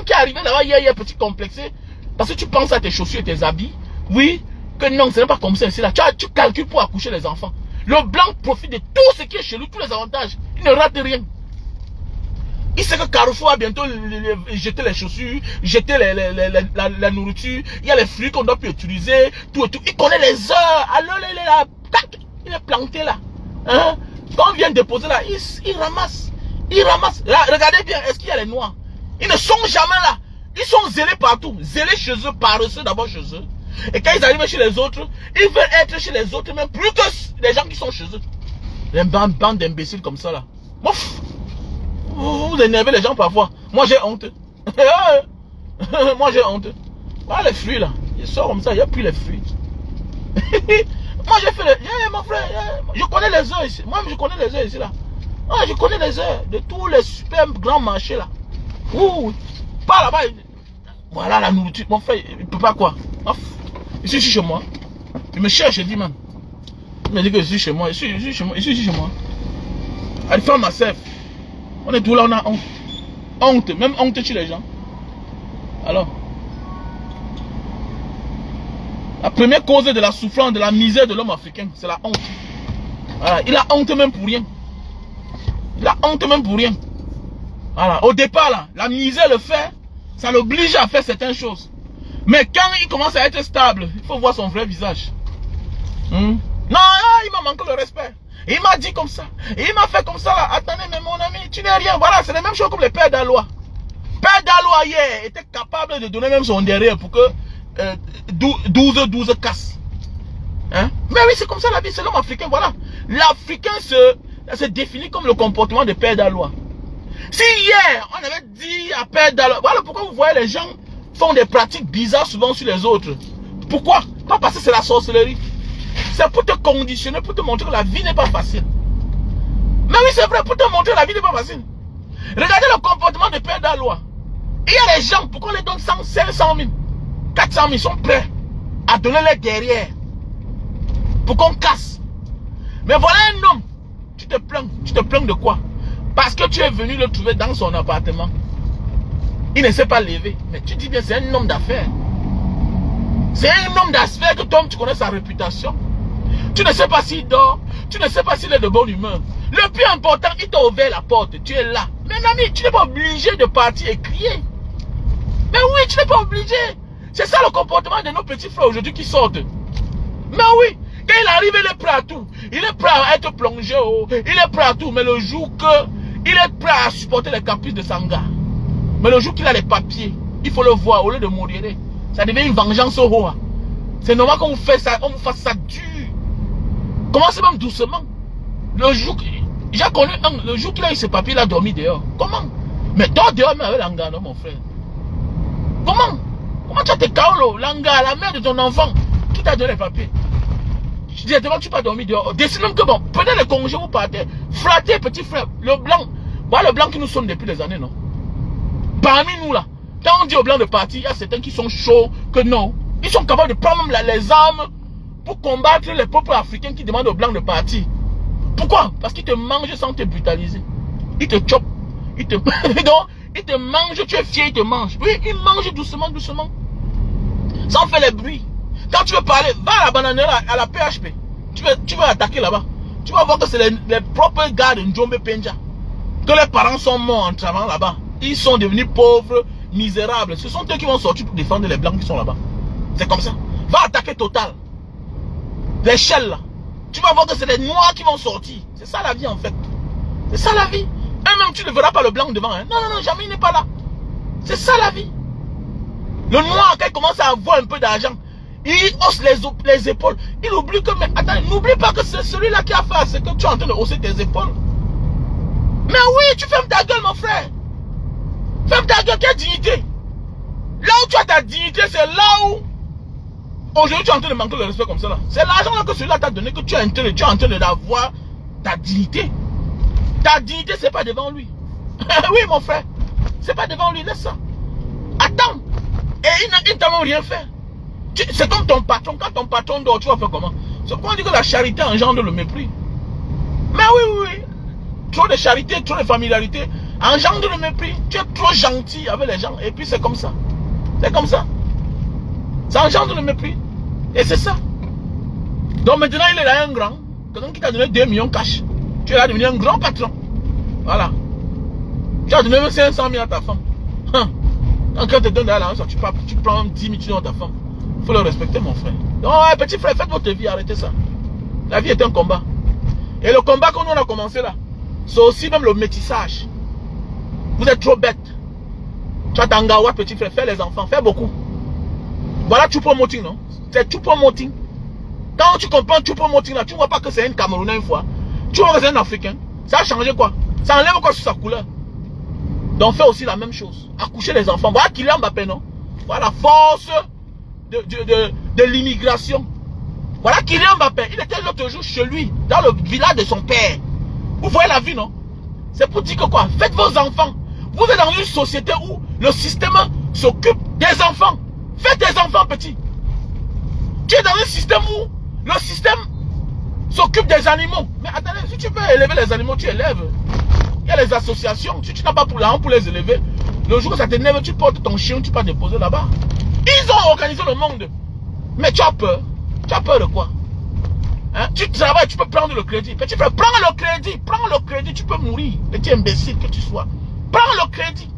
qui est arrivé là-bas hier, petit complexé, parce que tu penses à tes chaussures et tes habits, oui, que non, ce n'est pas comme ça ici là. Tu calcules pour accoucher les enfants. Le blanc profite de tout ce qui est chez lui, tous les avantages. Il ne rate rien. Il sait que Carrefour va bientôt jeter les chaussures, jeter la nourriture. Il y a les fruits qu'on doit plus utiliser, tout et tout. Il connaît les heures. Alors, il est là. Tac, il est planté là. Hein? Quand on vient déposer là, il ramasse. Il ramasse. Là, regardez bien, est-ce qu'il y a les noirs? Ils ne sont jamais là. Ils sont zélés partout. Zélés chez eux, paresseux d'abord chez eux. Et quand ils arrivent chez les autres, ils veulent être chez les autres, même plus que les gens qui sont chez eux. Les bandes d'imbéciles comme ça là. Ouf. Vous énervez les gens parfois. Moi j'ai honte. Moi j'ai honte. Voilà les fruits là. Il sort comme ça, il n'y a plus les fruits. Moi j'ai fait les... mon frère, je connais les heures ici. Moi je connais les heures ici là. Ah, je connais les heures de tous les super grands marchés là. Ouh, pas là-bas. Voilà la nourriture. Mon frère, il ne peut pas quoi. Ici, je suis chez moi. Il me cherche, je dis man. Il me dit que je suis chez moi. Je suis chez moi. Ici, chez moi. Elle fait ma sève. On est tous là, on a honte. Honte, même honte chez les gens. Alors, la première cause de la souffrance, de la misère de l'homme africain, c'est la honte. Voilà, il a honte même pour rien. Il a honte même pour rien. Voilà, au départ là, la misère le fait, ça l'oblige à faire certaines choses. Mais quand il commence à être stable, il faut voir son vrai visage. Non, il m'a manqué le respect. Il m'a dit comme ça. Il m'a fait comme ça là. Attendez, mais mon ami, tu n'es rien. Voilà, c'est la même chose comme le père d'Alois. Père d'Alois hier était capable de donner même son derrière pour que 12 casse. Hein? Mais oui, c'est comme ça la vie, c'est l'homme africain, voilà. L'Africain se définit comme le comportement de père d'Alois. Si hier, on avait dit à père d'Alois, voilà pourquoi vous voyez les gens font des pratiques bizarres souvent sur les autres. Pourquoi? Pas parce que c'est la sorcellerie. C'est pour te conditionner, pour te montrer que la vie n'est pas facile. Mais oui, c'est vrai, pour te montrer que la vie n'est pas facile. Regardez le comportement de père d'Alois. Il y a les gens, pourquoi on les donne 100, 500 000, 400 000, ils sont prêts à donner les derrière pour qu'on casse. Mais voilà un homme, tu te plains de quoi? Parce que tu es venu le trouver dans son appartement. Il ne sait pas lever. Mais tu dis bien, c'est un homme d'affaires. C'est un homme d'affaires que toi, tu connais sa réputation. Tu ne sais pas s'il dort. Tu ne sais pas s'il est de bonne humeur. Le plus important, il t'a ouvert la porte. Tu es là. Mais ami, tu n'es pas obligé de partir et crier. Mais oui, tu n'es pas obligé. C'est ça le comportement de nos petits frères aujourd'hui qui sortent. Mais oui, quand il arrive, il est prêt à tout. Il est prêt à être plongé. Il est prêt à tout. Mais le jour que il est prêt à supporter les caprices de Sanga. Mais le jour qu'il a les papiers, il faut le voir au lieu de mourir. Ça devient une vengeance au roi. C'est normal qu'on vous fasse ça, ça dur. Commencez même doucement. Le jour, j'ai connu un, le jour qu'il a eu ses papiers, il a dormi dehors. Comment? Mais dors dehors, mais avec l'anga, non, mon frère. Comment? Comment tu as tes kaolo, l'anga, la mère de ton enfant, qui t'a donné les papiers? Directement, tu peux pas dormir dehors. Décide même que bon, prenez les congés, vous partez. Flattez, petit frère. Le blanc, voilà le blanc qui nous sonne depuis des années, non? Parmi nous, là, quand on dit aux blancs de partir, il y a certains qui sont chauds, que non. Ils sont capables de prendre même les armes pour combattre les peuples africains qui demandent aux blancs de partir. Pourquoi? Parce qu'ils te mangent sans te brutaliser. Ils te chopent. Ils te mangent, tu es fier, ils te mangent. Oui, ils mangent doucement, doucement. Sans faire les bruits. Quand tu veux parler, va à la bananière, à la PHP. Tu veux attaquer là-bas. Tu vas voir que c'est les propres gars de Njombe Penja. Que les parents sont morts en travaillant là-bas. Ils sont devenus pauvres, misérables. Ce sont eux qui vont sortir pour défendre les blancs qui sont là-bas. C'est comme ça. Va attaquer Total. L'échelle là. Tu vas voir que c'est les noirs qui vont sortir. C'est ça la vie en fait. C'est ça la vie. Et même tu ne verras pas le blanc devant. Hein. Non, non, non, jamais il n'est pas là. C'est ça la vie. Le noir, quand il commence à avoir un peu d'argent, il hausse les épaules. Il oublie que, mais attends, n'oublie pas que c'est celui-là qui a fait, c'est que tu es en train de hausser tes épaules. Mais oui, tu fermes ta gueule, mon frère. Ferme ta gueule, quelle dignité. Là où tu as ta dignité, c'est là où aujourd'hui tu es en train de manquer le respect comme ça là. C'est l'argent que celui-là t'a donné que tu es en train d'avoir ta dignité. Ta dignité, c'est pas devant lui. Oui, mon frère. C'est pas devant lui, laisse ça. Attends. Et il ne t'a même rien fait. C'est comme ton patron. Quand ton patron dort, tu vas faire comment? C'est pourquoi on dit que la charité engendre le mépris. Mais oui, oui, oui. Trop de charité, trop de familiarité engendre le mépris. Tu es trop gentil avec les gens et puis c'est comme ça. C'est comme ça. Ça engendre le mépris. Et c'est ça. Donc maintenant il est là un grand. Quelqu'un qui t'a donné 2 millions cash. Tu es là devenu un grand patron. Voilà. Tu as donné 500 000 à ta femme. Quand on te donne de l'argent, tu prends 10 000 tu donnes à ta femme. Il faut le respecter mon frère. Donc petit frère, faites votre vie, arrêtez ça. La vie est un combat. Et le combat qu'on a commencé là, c'est aussi même le métissage. Vous êtes trop bêtes. Tu as Tangawa, petit frère, fais les enfants, fais beaucoup. Voilà Choupo-Moting, non? C'est Choupo-Moting. Quand tu comprends Choupo-Moting là, tu ne vois pas que c'est un Camerounais une fois. Tu vois que c'est un Africain. Ça a changé quoi? Ça enlève quoi sur sa couleur? Donc fais aussi la même chose. Accoucher les enfants. Voilà Kylian Mbappé, non? Voilà la force de l'immigration. Voilà Kylian Mbappé. Il était l'autre jour chez lui, dans le village de son père. Vous voyez la vie, non? C'est pour dire que quoi? Faites vos enfants. Vous êtes dans une société où le système s'occupe des enfants. Faites des enfants petits. Tu es dans un système où le système s'occupe des animaux. Mais attendez, si tu veux élever les animaux, tu élèves. Il y a les associations. Si tu n'as pas pour l'argent pour les élever, le jour où ça t'énerve, tu portes ton chien, tu peux déposer là-bas. Ils ont organisé le monde. Mais tu as peur. Tu as peur de quoi? Hein? Tu travailles, tu peux prendre le crédit. Petit frère, prends le crédit. Prends le crédit, tu peux mourir. Petit imbécile que tu sois. Prends le crédit.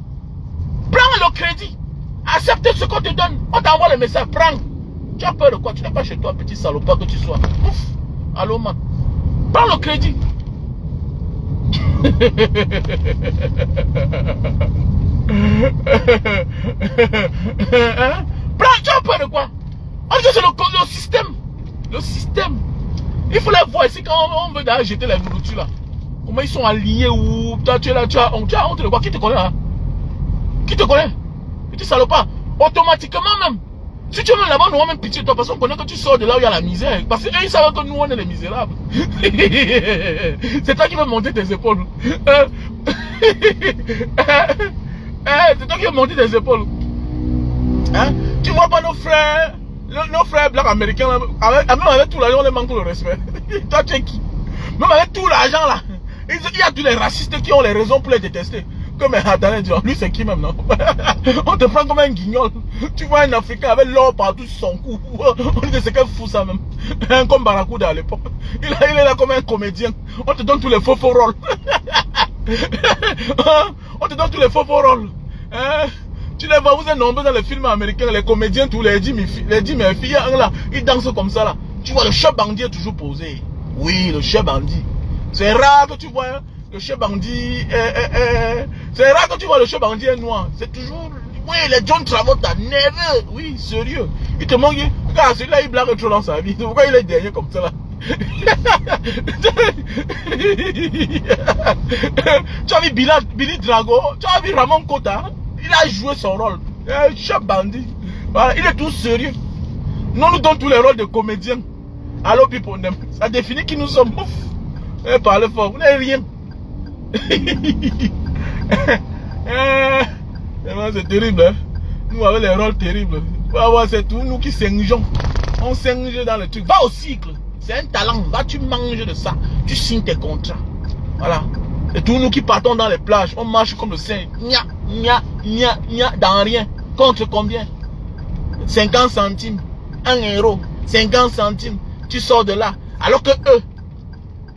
Prends le crédit. Accepte ce qu'on te donne. On t'envoie le message. Prends. Tu as peur de quoi? Tu n'es pas chez toi, petit salopard que tu sois. Ouf. Allô, man. Prends le crédit. Hein? Prends, tu as peur de quoi? C'est le système. Le système. Il faut les voir ici quand on veut d'ailleurs jeter les nourritures là. Comment ils sont alignés ou toi tu es là, tu as honte de quoi? Qui te connaît là? Qui te connaît? Petit salopard. Automatiquement même. Si tu es même là-bas, nous avons même pitié de toi parce qu'on connaît que tu sors de là où il y a la misère. Parce qu'eux ils savent que nous on est les misérables. C'est toi qui veux monter tes épaules. C'est toi qui veux monter tes épaules. Hein? Tu vois pas nos frères blancs américains, même avec tout l'argent, on les manque le respect. Toi, tu es qui? Même avec tout l'argent là, il y a tous les racistes qui ont les raisons pour les détester. Comme attendez, lui c'est qui même, non? On te prend comme un guignol. Tu vois un Africain avec l'or partout sur son cou. On dit que c'est qu'un fou ça même. Comme Barracuda à l'époque. Il est là comme un comédien. On te donne tous les faux rôles. On te donne tous les faux rôles. Hein? Tu les vois, vous êtes nombreux dans les films américains, les comédiens, tous les 10 mes filles, là, ils dansent comme ça là. Tu vois, le chef bandit est toujours posé. Oui, le chef bandit. C'est rare que tu vois le chef bandit. C'est rare que tu vois le chef bandit est noir. C'est toujours. Oui, les John Travolta, never. Oui, sérieux. Il te manque. Car celui-là, il blague trop dans sa vie. Pourquoi il est derrière comme ça là? Tu as vu Billy Drago? Tu as vu Ramon Kota? Il a joué son rôle. Chef bandit. Voilà, il est tout sérieux. Nous nous donnons tous les rôles de comédiens. Allô, people, ça définit qui nous sommes. Ouf. Parlez fort, vous n'avez rien. C'est terrible. Hein? Nous avons les rôles terribles. C'est tout nous qui singeons. On singe dans le truc. Va au cycle. C'est un talent. Va, tu manges de ça. Tu signes tes contrats. Voilà. Et tous nous qui partons dans les plages, on marche comme le singe. Nya, nya, nya, nya, dans rien. Contre combien? 50 centimes. 1 euro. 50 centimes. Tu sors de là. Alors que eux,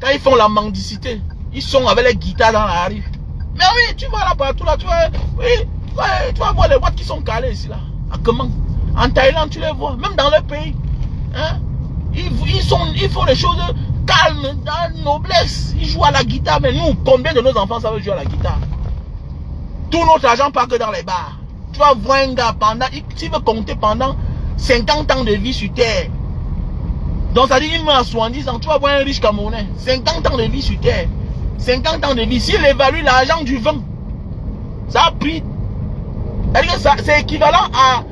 quand ils font la mendicité, ils sont avec les guitares dans la rue. Mais oui, tu vois là partout là, tu vois, oui, tu vas voir les boîtes qui sont calées ici là. À comment? En Thaïlande, tu les vois, même dans leur pays. Hein? Ils font les choses calmes, dans noblesse. Ils jouent à la guitare, mais nous, combien de nos enfants savent jouer à la guitare? Tout notre argent part que dans les bars. Tu vas voir un gars tu veux compter pendant 50 ans de vie sur terre. Donc ça dit il meurt à 70 ans, tu vas voir un riche Camerounais. 50 ans de vie sur terre. 50 ans de vie. S'il évalue l'argent du vin, ça a pris. C'est équivalent à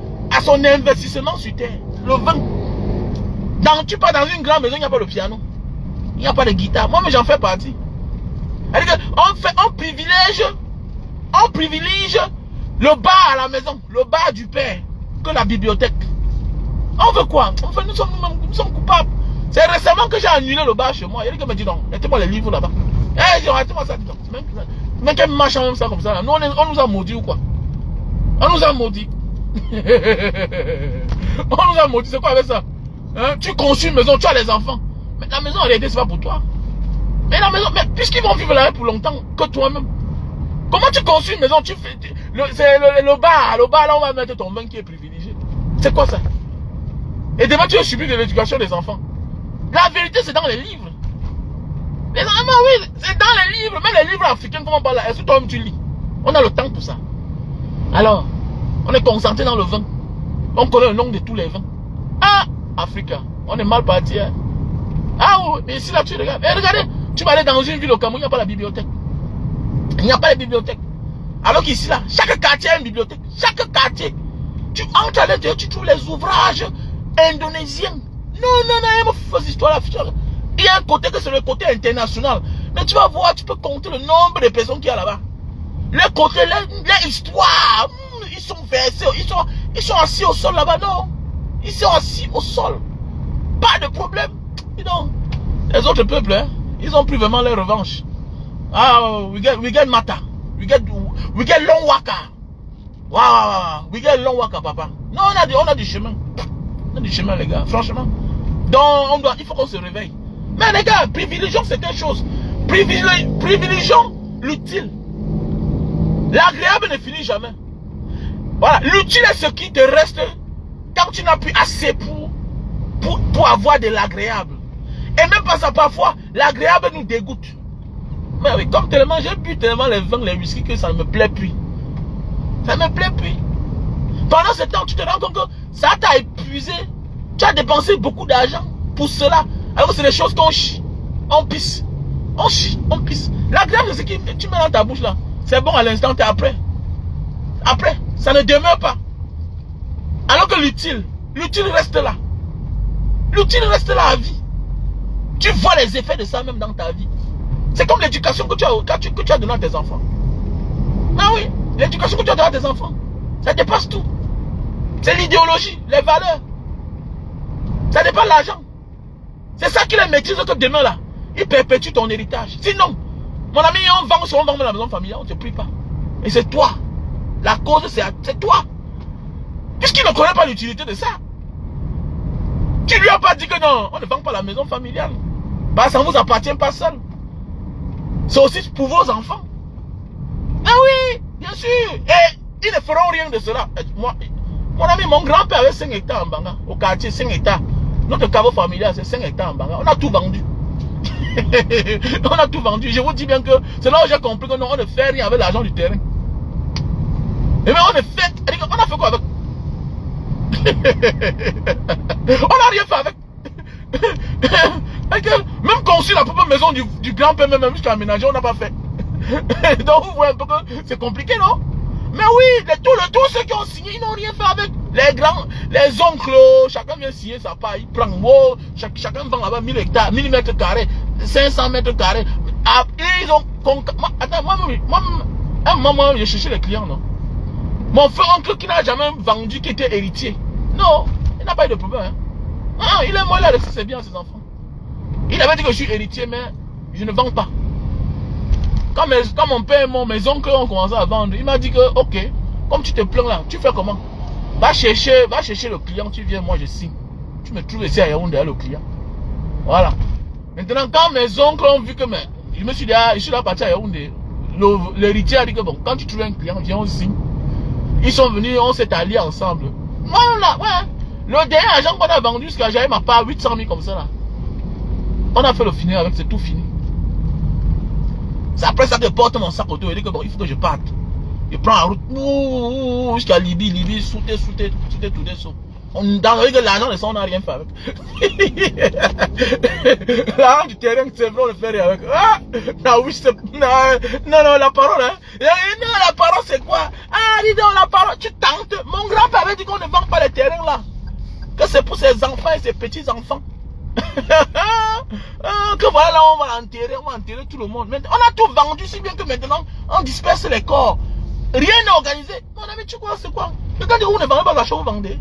son investissement sur terre. Le vin. Tu pars dans une grande maison, il n'y a pas de piano. Il n'y a pas de guitare. Moi, mais j'en fais partie. On privilège le bar à la maison, le bar du père, que la bibliothèque. On veut quoi? Nous sommes coupables. C'est récemment que j'ai annulé le bar chez moi. Il a dit que me dit non, mettez-moi les livres là-bas. Eh, j'ai arrêté moi ça. Mais quel machin même ça comme ça là. Nous, on nous a maudit ou quoi? On nous a maudit. On nous a maudit, c'est quoi avec ça? Hein? Tu construis une maison, tu as les enfants. Mais la maison en réalité c'est pas pour toi. Mais la maison, mais puisqu'ils vont vivre là pour longtemps que toi-même. Comment tu construis une maison? Tu fais le bar là on va mettre ton bain qui est privilégié. C'est quoi ça? Et demain tu vas subir de l'éducation des enfants. La vérité c'est dans les livres. Les enfants, oui, c'est dans les livres. Même les livres africains, comment on parle là? Est-ce que toi-même tu lis? On a le temps pour ça. Alors, on est concentré dans le vin. On connaît le nom de tous les vins. Ah, Africa, on est mal parti. Hein? Ah oui, mais ici là tu regardes. Et regardez, tu vas aller dans une ville au Cameroun, il n'y a pas la bibliothèque. Il n'y a pas de bibliothèque. Alors qu'ici là, chaque quartier a une bibliothèque. Chaque quartier. Tu entres à l'intérieur, tu trouves les ouvrages indonésiens. Non, il y a une fausse histoire là. Il y a un côté que c'est le côté international. Mais tu vas voir, tu peux compter le nombre de personnes qu'il y a là-bas. Le côté, leur histoire. Ils sont versés, ils sont assis au sol là-bas, non. Ils sont assis au sol. Pas de problème. Non. Les autres peuples, hein, ils ont pris vraiment leur revanche. Ah, we get Mata. We get Long Waka. Wow, we get Long Waka, papa. Non, on a du chemin. On a du chemin, les gars, franchement. Donc, il faut qu'on se réveille. Mais les gars, privilégions certaines choses. Privilégions l'utile. L'agréable ne finit jamais. Voilà, l'utile est ce qui te reste quand tu n'as plus assez pour avoir de l'agréable. Et même pas ça, parfois, l'agréable nous dégoûte. Mais oui, comme tellement, j'ai bu tellement les vins, les whisky que ça ne me plaît plus. Ça ne me plaît plus. Pendant ce temps, tu te rends compte que ça t'a épuisé. Tu as dépensé beaucoup d'argent pour cela. Alors que c'est des choses qu'on chie. On pisse. On chie, on pisse. L'agréable, c'est ce que tu mets dans ta bouche là. C'est bon à l'instant, t'es après. Après, ça ne demeure pas. Alors que l'utile reste là. L'utile reste là à vie. Tu vois les effets de ça même dans ta vie. C'est comme l'éducation que tu as donnée à tes enfants. Ah oui, l'éducation que tu as donnée à tes enfants. Ça dépasse tout. C'est l'idéologie, les valeurs. Ça dépasse l'argent. C'est ça qui les maîtrise que demain là. Ils perpétuent ton héritage. Sinon, mon ami, on vend la maison familiale, on ne te prie pas. Et c'est toi. La cause, c'est toi. Puisqu'il ne connaît pas l'utilité de ça. Tu lui as pas dit que non, on ne vend pas la maison familiale. Bah, ça ne vous appartient pas seul. C'est aussi pour vos enfants. Ah oui, bien sûr. Et ils ne feront rien de cela. Moi, mon ami, mon grand-père avait 5 hectares en Banga. Au quartier, 5 hectares. Notre caveau familial, c'est 5 hectares en Banga. On a tout vendu. On a tout vendu. Je vous dis bien que c'est là où j'ai compris que non, on ne fait rien avec l'argent du terrain. Et mais on a fait quoi avec? On n'a rien fait avec. Même construire la propre maison du grand-père, même jusqu'à aménager, on n'a pas fait. Donc vous voyez un peu que c'est compliqué, non? Mais oui, tous ceux qui ont signé, ils n'ont rien fait avec. Les oncles, chacun vient signer sa part, il prend mot, chacun vend là-bas 1000 hectares, 1000 mètres carrés, 500 mètres carrés. Ils ont... Attends, moi, à un moment, j'ai cherché les clients, non? Mon frère oncle qui n'a jamais vendu, qui était héritier. Non, il n'a pas eu de problème. Hein. Ah, il est mort, il a laissé ses biens à ses enfants. Il avait dit que je suis héritier, mais je ne vends pas. Quand mon père est mort, mes oncles ont commencé à vendre. Il m'a dit que, ok, comme tu te plains là, tu fais comment? Va chercher le client, tu viens, moi je signe. Tu me trouves ici à Yaoundé, le client. Voilà. Maintenant, quand mes oncles ont vu que je suis là parti à Yaoundé, l'héritier a dit que bon, quand tu trouves un client, viens, on signe. Ils sont venus, on s'est alliés ensemble. Voilà, ouais. Le dernier argent qu'on a vendu, jusqu'à j'avais ma part 800 000 comme ça là. On a fait le finir avec, c'est tout fini. C'est après ça que je porte mon sac auto et dit que bon, il faut que je parte. Je prends la route jusqu'à Libye, sauter tous les sauts. Dans l'argent de ça, on n'a rien fait avec. L'argent du terrain, c'est vrai, on ne fait rien avec. Ah, non, la parole, hein. Non, la parole, c'est quoi? Ah, dis donc, la parole, tu tentes. Mon grand-père avait dit qu'on ne vend pas les terrains là. Que c'est pour ses enfants et ses petits-enfants. Que voilà, là, on va enterrer tout le monde. Maintenant, on a tout vendu, si bien que maintenant, on disperse les corps. Rien n'est organisé. Mon ami, tu crois, c'est quoi? Quelqu'un dit que vous ne vendez pas la chose, vous vendez.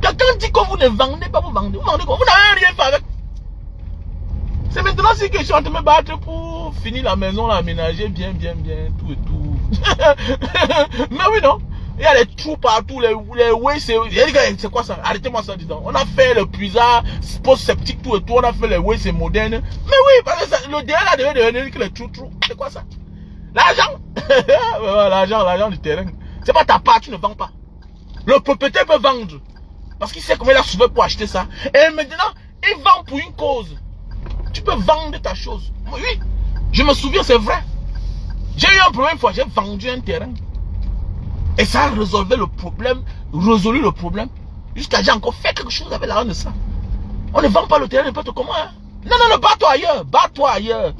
Quelqu'un dit que vous ne vendez pas, vous vendez. Vous vendez quoi? Vous n'avez rien fait avec. C'est maintenant si que je suis en train de me battre pour finir la maison, l'aménager bien, tout et tout. Mais oui, non. Il y a les trous partout, les ouais, c'est quoi ça? Arrêtez-moi ça, disant. On a fait le puisard, post-sceptique, tout et tout. On a fait les ouais, c'est moderne. Mais oui, parce que ça, le derrière là devait devenir que les trous. C'est quoi ça? L'argent. L'argent du terrain. C'est pas ta part, tu ne vends pas. Le propriétaire peut vendre. Parce qu'il sait comment il a sauvé pour acheter ça. Et maintenant, il vend pour une cause. Tu peux vendre ta chose. Oui, je me souviens, c'est vrai. J'ai eu un problème une fois, j'ai vendu un terrain. Et ça a résolu le problème. Jusqu'à j'ai encore fait quelque chose avec l'argent de ça. On ne vend pas le terrain n'importe comment. Hein? Non, bats-toi ailleurs. Bats-toi ailleurs.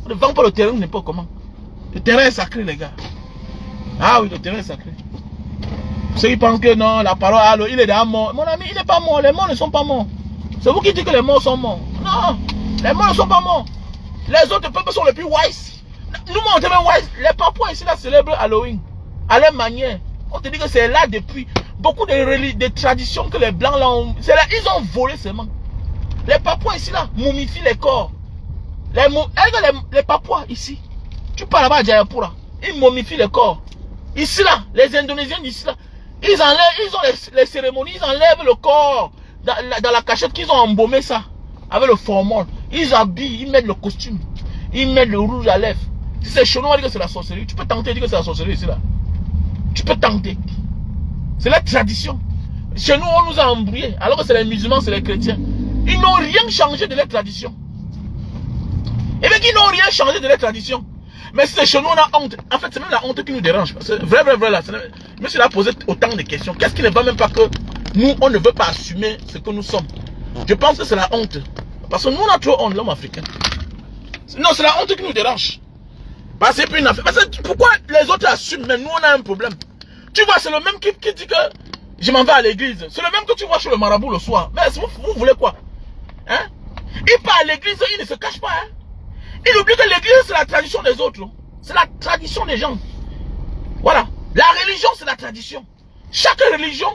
On ne vend pas le terrain n'importe comment. Le terrain est sacré, les gars. Ah oui, le terrain est sacré. Ceux qui pensent que non, la parole, alors, il est déjà mort. Mon ami, il n'est pas mort. Les morts ne sont pas morts. C'est vous qui dites que les morts sont morts. Non, les morts ne sont pas morts. Les autres peuples sont les plus wise. Nous, on est même wise. Les Papouas ici, là, célèbrent Halloween. À leur manière. On te dit que c'est là depuis. Beaucoup de traditions que les Blancs, là, c'est là, ils ont volé seulement. Les Papouas ici, là, momifient les corps. Les Papouas ici. Tu parles là-bas à Jaipur, là. Ils momifient les corps. Ici, là, les Indonésiens ici, là. Ils ont les cérémonies, ils enlèvent le corps dans la cachette qu'ils ont embaumé ça. Avec le formol. Ils habillent, ils mettent le costume. Ils mettent le rouge à lèvres. Si c'est chez nous, on dit que c'est la sorcellerie. Tu peux tenter de dire que c'est la sorcellerie ici, là. Tu peux tenter. C'est la tradition. Chez nous, on nous a embrouillés. Alors que c'est les musulmans, c'est les chrétiens. Ils n'ont rien changé de leur tradition. Et bien qu'ils n'ont rien changé de leur tradition. Mais c'est chez nous, on a honte. En fait, c'est même la honte qui nous dérange. C'est vrai, là. Je me suis là posé autant de questions. Qu'est-ce qui ne va même pas que nous, on ne veut pas assumer ce que nous sommes? Je pense que c'est la honte. Parce que nous, on a trop honte, l'homme africain. Non, c'est la honte qui nous dérange. Parce que c'est plus une affaire. Parce que pourquoi les autres assument, mais nous, on a un problème? Tu vois, c'est le même qui dit que je m'en vais à l'église. C'est le même que tu vois chez le marabout le soir. Mais vous voulez quoi? Hein? Il part à l'église, il ne se cache pas. Hein? Il oublie que l'église, c'est la tradition des autres. C'est la tradition des gens. Voilà. La religion, c'est la tradition. Chaque religion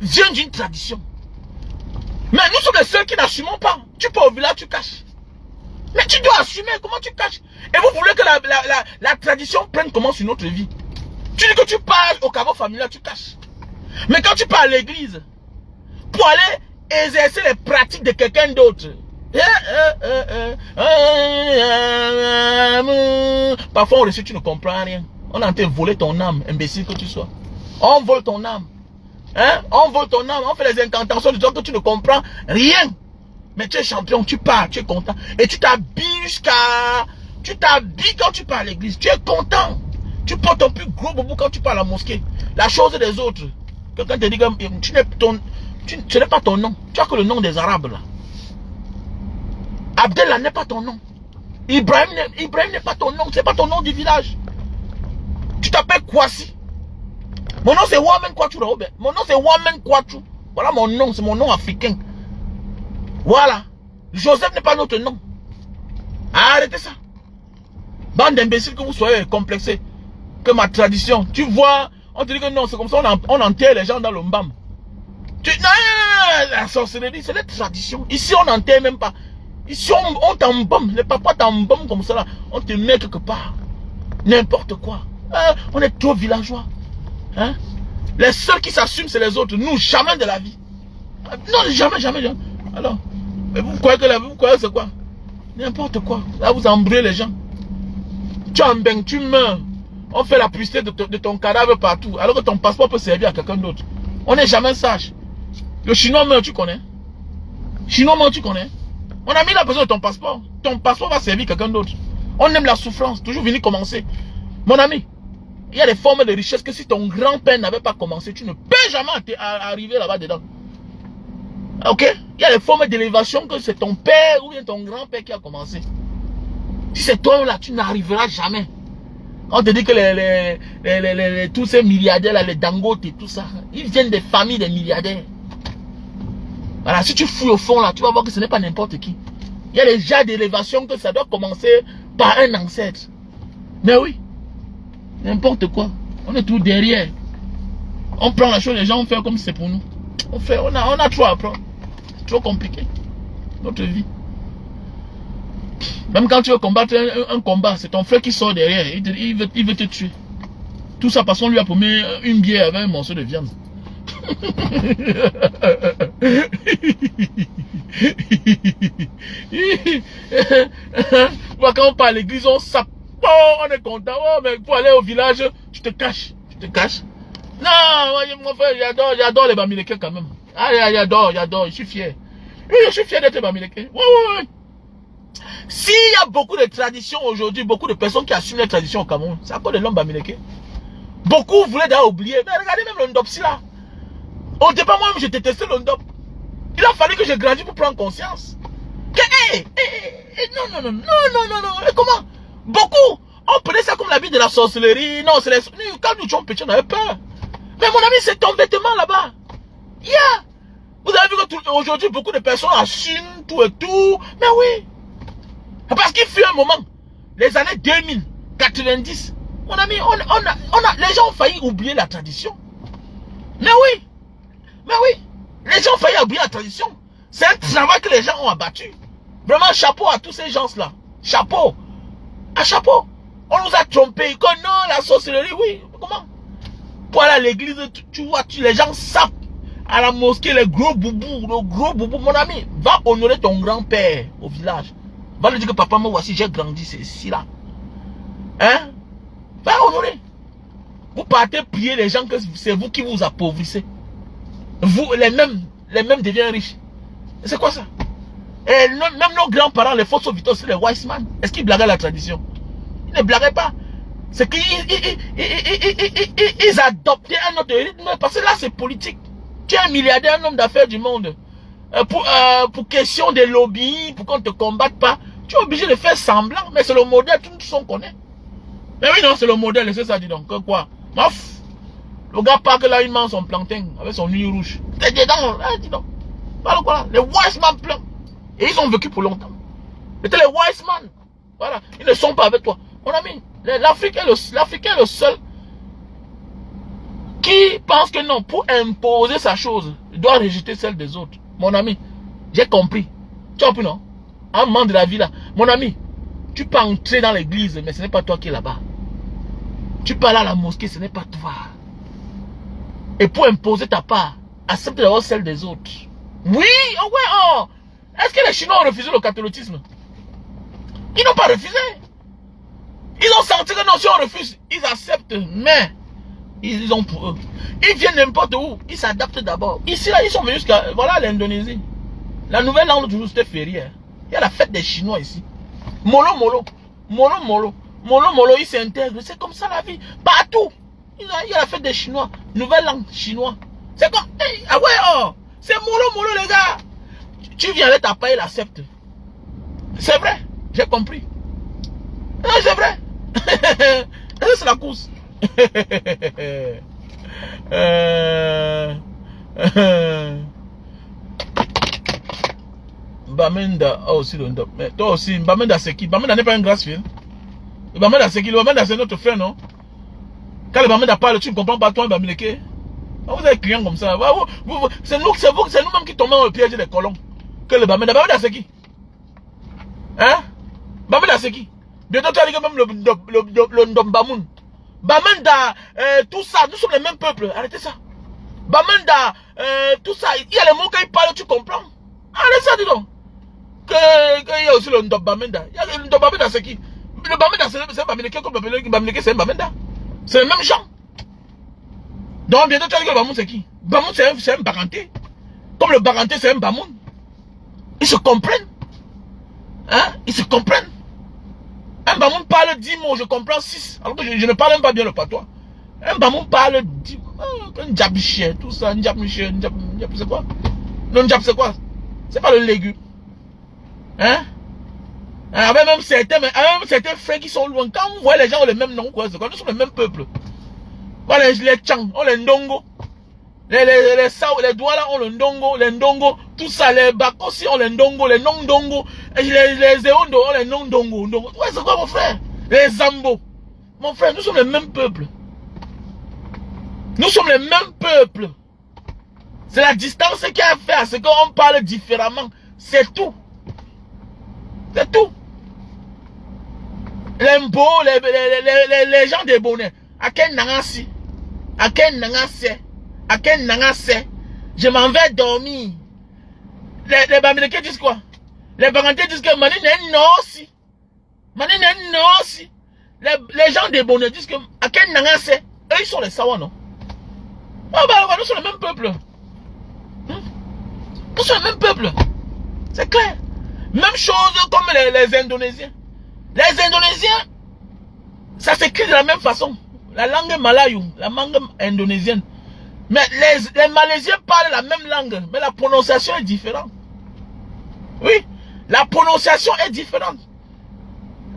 vient d'une tradition. Mais nous sommes les seuls qui n'assumons pas. Tu pars au village, tu caches. Mais tu dois assumer. Comment tu caches? Et vous voulez que la tradition prenne comment sur notre vie? Tu dis que tu pars au caveau familial, tu caches. Mais quand tu pars à l'église, pour aller exercer les pratiques de quelqu'un d'autre, parfois on reçoit, tu ne comprends rien. On a en train de voler ton âme, imbécile que tu sois. On vole ton âme. Hein? On vole ton âme, on fait les incantations de toi que tu ne comprends rien. Mais tu es champion, tu pars, tu es content. Et tu t'habilles jusqu'à... Tu t'habilles quand tu pars à l'église, tu es content. Tu portes ton plus gros boubou quand tu pars à la mosquée. La chose des autres. Quelqu'un te dit que ce n'est pas ton nom. Tu as que le nom des Arabes là. Abdallah n'est pas ton nom. Ibrahim n'est pas ton nom. C'est pas ton nom du village. Tu t'appelles Kwasi. Mon nom c'est Wamen Kwatu Robert. Mon nom c'est Wamen Kwatu. Voilà mon nom. C'est mon nom africain. Voilà. Joseph n'est pas notre nom. Arrêtez ça. Bande d'imbéciles que vous soyez complexés. Que ma tradition. Tu vois, on te dit que non, c'est comme ça, on enterre les gens dans le mbam. Non, la sorcellerie, c'est la tradition. Ici, on n'enterre même pas. Ici, on t'embaume. Les papas t'embaument comme ça là. On te met quelque part. N'importe quoi. On est trop villageois. Hein? Les seuls qui s'assument, c'est les autres. Nous, jamais de la vie. Non, jamais. Alors, vous croyez que c'est quoi? N'importe quoi. Là, vous embrouillez les gens. Tu meurs. On fait la publicité de ton cadavre partout. Alors que ton passeport peut servir à quelqu'un d'autre. On n'est jamais sage. Le chinois meurt, tu connais. Chinois meurt, tu connais. On a mis la personne de ton passeport. Ton passeport va servir à quelqu'un d'autre. On aime la souffrance. Toujours venir commencer. Mon ami, il y a des formes de richesse que si ton grand-père n'avait pas commencé, tu ne peux jamais arriver là-bas dedans. Ok? Il y a des formes d'élévation que c'est ton père ou bien ton grand-père qui a commencé. Si c'est toi là, tu n'arriveras jamais. On te dit que tous ces milliardaires là, les Dangote et tout ça, ils viennent des familles des milliardaires. Voilà, si tu fouilles au fond là, tu vas voir que ce n'est pas n'importe qui. Il y a des gens d'élévation que ça doit commencer par un ancêtre. Mais oui, n'importe quoi. On est tout derrière. On prend la chose, les gens font comme si c'est pour nous. On a trop à apprendre. C'est trop compliqué. Notre vie. Même quand tu veux combattre un combat, c'est ton frère qui sort derrière. Il veut te tuer. Tout ça parce qu'on lui a promis une bière avec un morceau de viande. Quand on parle à l'église, on sape. Oh, on est content. Oh, mais pour aller au village, tu te caches. Tu te caches. Non, mon frère, j'adore les Bamileke quand même. Ah, j'adore, je suis fier. Oui, je suis fier d'être Bamileke. Oui. S'il y a beaucoup de traditions aujourd'hui, beaucoup de personnes qui assument les traditions au Cameroun, c'est à cause de l'homme Bamileke. Beaucoup voulaient d'ailleurs oublier. Mais regardez même le Ndopsi là. Au départ, moi-même, je détestais le Ndop. Il a fallu que je grandisse pour prendre conscience. Non. Comment? Beaucoup, on prenait ça comme la vie de la sorcellerie. Non, c'est les... Quand nous sommes petits, on avait peur. Mais mon ami, c'est ton vêtement là-bas. Yeah. Vous avez vu qu'aujourd'hui, beaucoup de personnes assument tout et tout. Mais oui. Parce qu'il fut un moment, les années 2000, 90, mon ami, les gens ont failli oublier la tradition. Mais oui. Les gens ont failli oublier la tradition. C'est un travail que les gens ont abattu. Vraiment, chapeau à tous ces gens-là. Chapeau. À chapeau. On nous a trompés. Non, la sorcellerie, oui. Comment? Pour aller à l'église, tu vois, les gens savent. À la mosquée, les gros boubous. Mon ami, va honorer ton grand-père au village. Va lui dire que papa, moi voici, j'ai grandi, c'est ici là. Hein? Va honorer. Vous partez prier les gens que c'est vous qui vous appauvrissez. Vous, les mêmes deviennent riches. C'est quoi ça? Et même nos grands-parents, les fausses vitaux, c'est les wise man. Est-ce qu'ils blaguaient la tradition? Ils ne blaguaient pas. C'est qu'ils adoptaient un autre rythme. Parce que là, c'est politique. Tu es un milliardaire, un homme d'affaires du monde. Pour question de lobby, pour qu'on ne te combatte pas, tu es obligé de faire semblant. Mais c'est le modèle, tout le monde connaît. Mais oui, non, c'est le modèle, c'est ça, dis donc. Quoi? Maf. Le gars part que là, il mange son plantain avec son huile rouge. T'es dedans, là, dis donc. Voilà quoi, les wise man plein. Et ils ont vécu pour longtemps. C'était les wise man. Voilà, ils ne sont pas avec toi. Mon ami, l'Africain est le seul qui pense que non, pour imposer sa chose, il doit rejeter celle des autres. Mon ami, j'ai compris. Tu as compris, non? Un moment de la vie là. Mon ami, tu peux entrer dans l'église, mais ce n'est pas toi qui es là-bas. Tu peux aller à la mosquée, ce n'est pas toi. Et pour imposer ta part, accepte d'abord celle des autres. Oui, oh ouais, oh. Est-ce que les Chinois ont refusé le catholicisme? Ils n'ont pas refusé. Ils ont senti que non, si on refuse, ils acceptent, mais ils ont pour eux. Ils viennent n'importe où, ils s'adaptent d'abord. Ici, là, ils sont venus jusqu'à, voilà, l'Indonésie. La nouvelle langue, toujours, c'était férié. Il y a la fête des Chinois ici. Molo, ils s'intègrent. C'est comme ça la vie. Partout. Il y a la fête des Chinois. Nouvelle langue, chinois. C'est comme, hey, ah ouais, oh. C'est mollo, les gars. Tu viens avec ta paille, il accepte. C'est vrai, j'ai compris. Non, c'est vrai. C'est la course. Bamenda a aussi le ndop. Mais toi aussi, Bamenda c'est qui? Bamenda n'est pas un Grassfield. Bamenda c'est qui? Bamenda c'est notre frère, non? Quand le Bamenda parle, tu ne comprends pas, toi, Bamileke. Vous êtes clients comme ça. C'est nous-mêmes qui tombons dans le piège des colons. Que le Bamenda c'est qui? Hein? Bamenda c'est qui? Bientôt tu as dit que même le Ndombamoun. Bamenda, tout ça, nous sommes les mêmes peuples. Arrêtez ça. Bamenda, tout ça, il y a les mots quand il parle, tu comprends? Arrêtez ça, dis donc. Il y a aussi le Ndombamenda. Le Ndombamenda c'est qui? Le Bamenda c'est un Bamileke comme le Bamileke c'est un Bamenda. C'est le même genre. Donc bientôt tu as dit que le Bamoun c'est qui? Bamoun c'est un Baranté. Comme le Baranté c'est un Bamoun. Ils se comprennent. Hein? Ils se comprennent. Un Bamoun parle 10 mots, je comprends 6. Alors que je ne parle même pas bien le patois. Un Bamoun parle 10 mots. Un Djabichien, tout ça. Un Djabichien, c'est quoi? Non, Djab c'est quoi? C'est pas le légume. Hein? Avec même certains frères qui sont loin. Quand vous voyez les gens ont les mêmes noms, quoi, c'est quoi? Nous sommes le même peuple. Voilà, les Tchang, on les Ndongo. Les Sao, les Douala ont le Ndongo, les Ndongo, tout ça, les Bakosi ont les Ndongo, les Non-Ndongo, les Zéondo ont les Non-Ndongo. Ouais, c'est quoi mon frère? Les Zambo. Mon frère, nous sommes le même peuple. Nous sommes le même peuple. C'est la distance qui a fait à ce qu'on parle différemment. C'est tout. C'est tout. Lembo, les gens des bonnets. À quel nangasi? À quel nangasi? À quel nangasi? Je m'en vais dormir. Les Bamileke disent quoi? Les Bangandais disent que Mani n'est non aussi. Mani n'est non aussi. Les gens des bonnets disent que à quel nangasi? Eux ils sont les Sawa, non? Oh bah nous sommes le même peuple. Nous sommes le même peuple. C'est clair. Même chose comme les Indonésiens. Les Indonésiens, ça s'écrit de la même façon. La langue malayo, la langue indonésienne. Mais les Malaisiens parlent la même langue, mais la prononciation est différente. Oui, la prononciation est différente.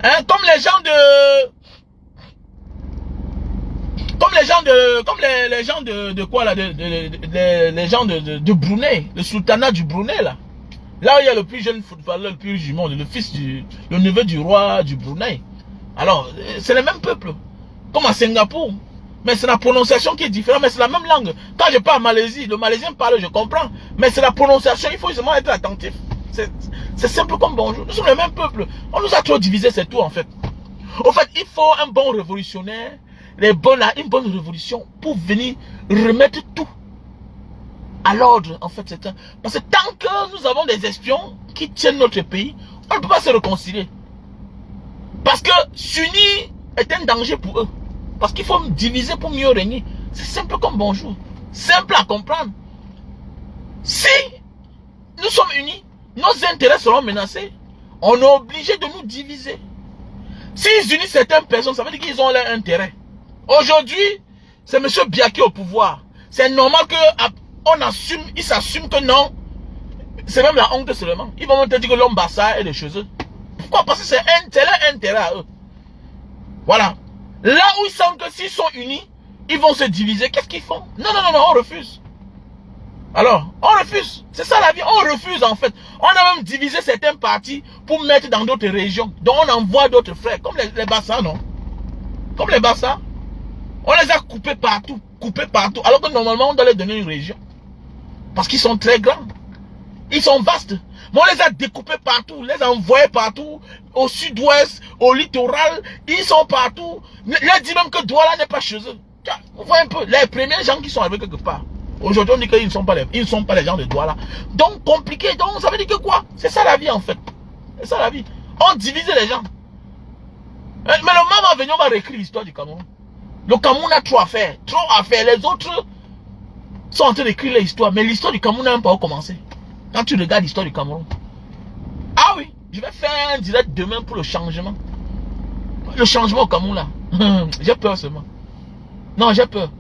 Hein, comme les gens de... Comme les gens de quoi là, les gens de Brunei, le sultanat du Brunei là. Là où il y a le plus jeune footballeur, le plus riche du monde, le neveu du roi du Brunei. Alors, c'est le même peuple. Comme à Singapour. Mais c'est la prononciation qui est différente, mais c'est la même langue. Quand je parle Malaisie, le malaisien parle, je comprends. Mais c'est la prononciation, il faut justement être attentif. C'est simple comme bonjour. Nous sommes le même peuple. On nous a trop divisés, c'est tout en fait. En fait, il faut un bon révolutionnaire, une bonne révolution pour venir remettre tout à l'ordre, en fait. Parce que tant que nous avons des espions qui tiennent notre pays, on ne peut pas se réconcilier. Parce que s'unir est un danger pour eux. Parce qu'il faut diviser pour mieux régner. C'est simple comme bonjour. Simple à comprendre. Si nous sommes unis, nos intérêts seront menacés. On est obligé de nous diviser. S'ils unissent certaines personnes, ça veut dire qu'ils ont leur intérêt. Aujourd'hui, c'est M. Biaki au pouvoir. C'est normal qu'on assume, ils s'assument que non. C'est même la honte seulement. Ils vont te dire que l'homme bassa et les choses. Pourquoi? Parce que c'est leur intérêt à eux. Voilà. Là où ils sentent que s'ils sont unis, ils vont se diviser. Qu'est-ce qu'ils font? Non, on refuse. Alors, on refuse. C'est ça la vie. On refuse en fait. On a même divisé certains partis pour mettre dans d'autres régions. Donc on envoie d'autres frères. Comme les Bassa, non? Comme les Bassa. On les a coupés partout. Coupés partout. Alors que normalement, on doit les donner une région. Parce qu'ils sont très grands. Ils sont vastes. Mais on les a découpés partout. Les a envoyés partout. Au sud-ouest, au littoral. Ils sont partout. Ils disent même que Douala n'est pas chez eux. Vous voyez un peu. Les premiers gens qui sont arrivés quelque part. Aujourd'hui, on dit qu'ils ne sont pas les gens de Douala. Donc, compliqué. Donc, ça veut dire que quoi? C'est ça la vie, en fait. C'est ça la vie. On divise les gens. Mais le moment venu, on va réécrire l'histoire du Cameroun. Le Cameroun a trop à faire. Trop à faire. Les autres sont en train d'écrire l'histoire. Mais l'histoire du Cameroun n'a même pas commencé. Quand tu regardes l'histoire du Cameroun. Ah oui, je vais faire un direct demain pour le changement. Le changement au Cameroun là. J'ai peur seulement. Non, j'ai peur.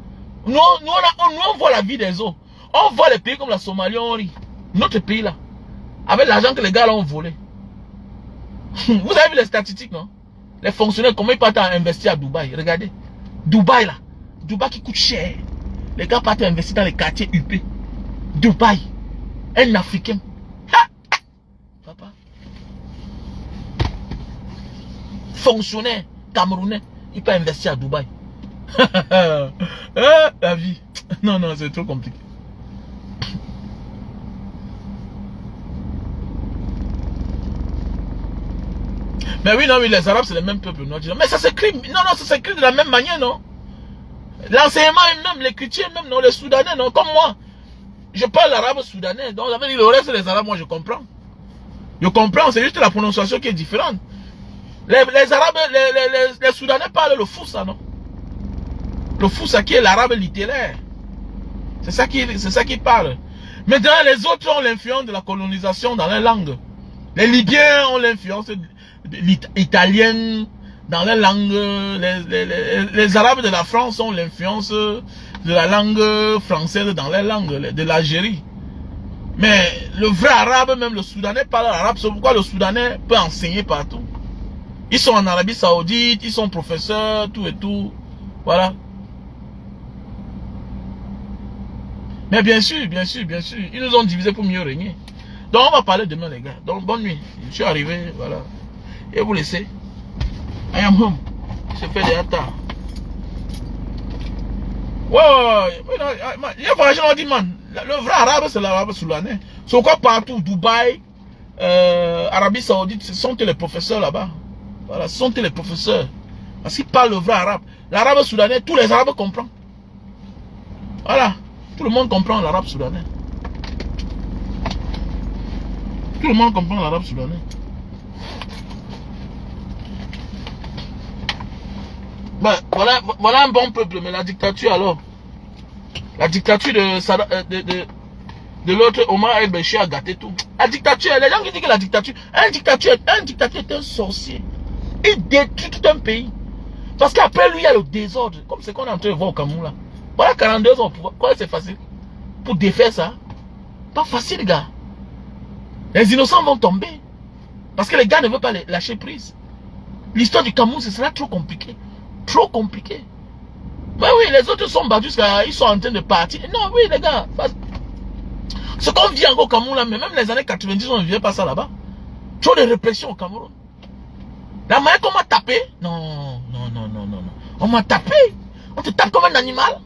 Nous, on voit la vie des autres. On voit les pays comme la Somalie, on rit. Notre pays là. Avec l'argent que les gars là ont volé. Vous avez vu les statistiques, non? Les fonctionnaires, comment ils partent à investir à Dubaï? Regardez. Dubaï là. Dubaï qui coûte cher. Les gars partent à investir dans les quartiers UP. Dubaï. Un Africain. Ha! Papa. Fonctionnaire camerounais. Il peut investir à Dubaï. La vie. Non, c'est trop compliqué. Mais oui, non, les Arabes, c'est le même peuple. Non? Mais ça s'écrit. Non, ça s'écrit de la même manière, non? L'enseignement est même, l'écriture est même, non? Les Soudanais, non? Comme moi. Je parle l'arabe soudanais. Donc, ça veut dire le reste des Arabes, moi, je comprends. Je comprends, c'est juste la prononciation qui est différente. Les Arabes, les Soudanais parlent le Foussa, non? Le Foussa qui est l'arabe littéraire. C'est ça qui parle. Maintenant, les autres ont l'influence de la colonisation dans les langues. Les Libyens ont l'influence italienne dans les langues. Les Arabes de la France ont l'influence de la langue française dans les langues de l'Algérie. Mais le vrai arabe, même le Soudanais parle arabe. C'est pourquoi le Soudanais peut enseigner partout. Ils sont en Arabie Saoudite, ils sont professeurs, tout et tout. Voilà. Mais bien sûr, ils nous ont divisés pour mieux régner. Donc on va parler demain les gars. Donc bonne nuit. Je suis arrivé, voilà. Et vous laissez. I am home. C'est fait déjà tard. Ouais. Il y a pas gens dit man. Le vrai arabe c'est l'arabe soudanais. C'est quoi partout, Dubaï, Arabie Saoudite, ce sont les professeurs là-bas. Voilà, ce sont les professeurs. Parce qu'ils parlent le vrai arabe. L'arabe soudanais, tous les arabes comprennent. Voilà. Tout le monde comprend l'arabe soudanais. Tout le monde comprend l'arabe soudanais. Ben, voilà un bon peuple, mais la dictature alors. La dictature de l'autre Omar el-Béchir a gâté tout. La dictature, les gens qui disent que la dictature, un dictateur est un sorcier. Il détruit tout un pays. Parce qu'après lui, il y a le désordre. Comme c'est qu'on est en train de voir au Cameroun là. Voilà 42 ans au pouvoir. Quoi, c'est facile? Pour défaire ça? Pas facile, gars. Les innocents vont tomber. Parce que les gars ne veulent pas lâcher prise. L'histoire du Cameroun, ce sera trop compliqué. Trop compliqué. Mais oui, les autres sont battus, ils sont en train de partir. Non, oui, les gars. Ce qu'on vit encore au Cameroun, là, mais même les années 90, on ne vivait pas ça là-bas. Trop de répression au Cameroun. La manière qu'on m'a tapé, non. On m'a tapé. On te tape comme un animal.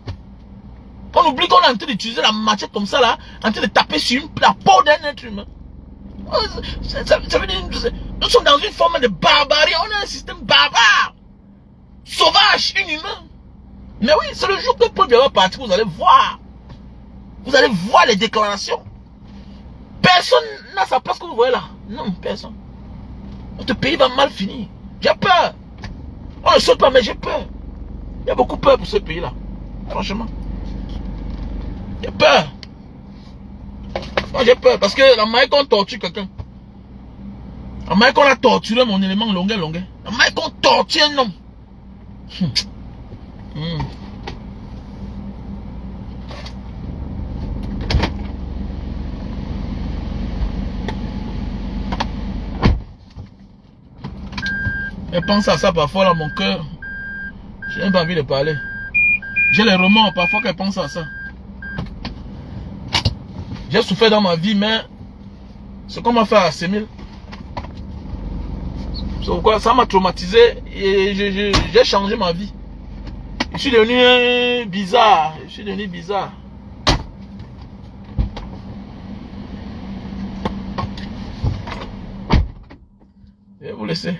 On oublie qu'on est en train d'utiliser la machette comme ça là, en train de taper sur la peau d'un être humain. Ça veut dire, nous sommes dans une forme de barbarie. On a un système barbare. Sauvage, inhumain. Mais oui, c'est le jour que Paul Biya va partir, vous allez voir. Vous allez voir les déclarations. Personne n'a sa place que vous voyez là. Non, personne. Notre pays va mal finir. J'ai peur. On ne saute pas, mais j'ai peur. Il y a beaucoup peur pour ce pays-là. Franchement. J'ai peur. Moi, j'ai peur. Parce que la manière qu'on torture quelqu'un. La manière qu'on a torturé mon élément longueur. La manière qu'on torture un homme. Et pense à ça parfois là, mon cœur. J'ai même pas envie de parler. J'ai les remords parfois qu'elle pense à ça. J'ai souffert dans ma vie, mais ce qu'on m'a fait à Semil, c'est pourquoi ça m'a traumatisé et j'ai changé ma vie. Je suis devenu bizarre. Je vais vous laisser.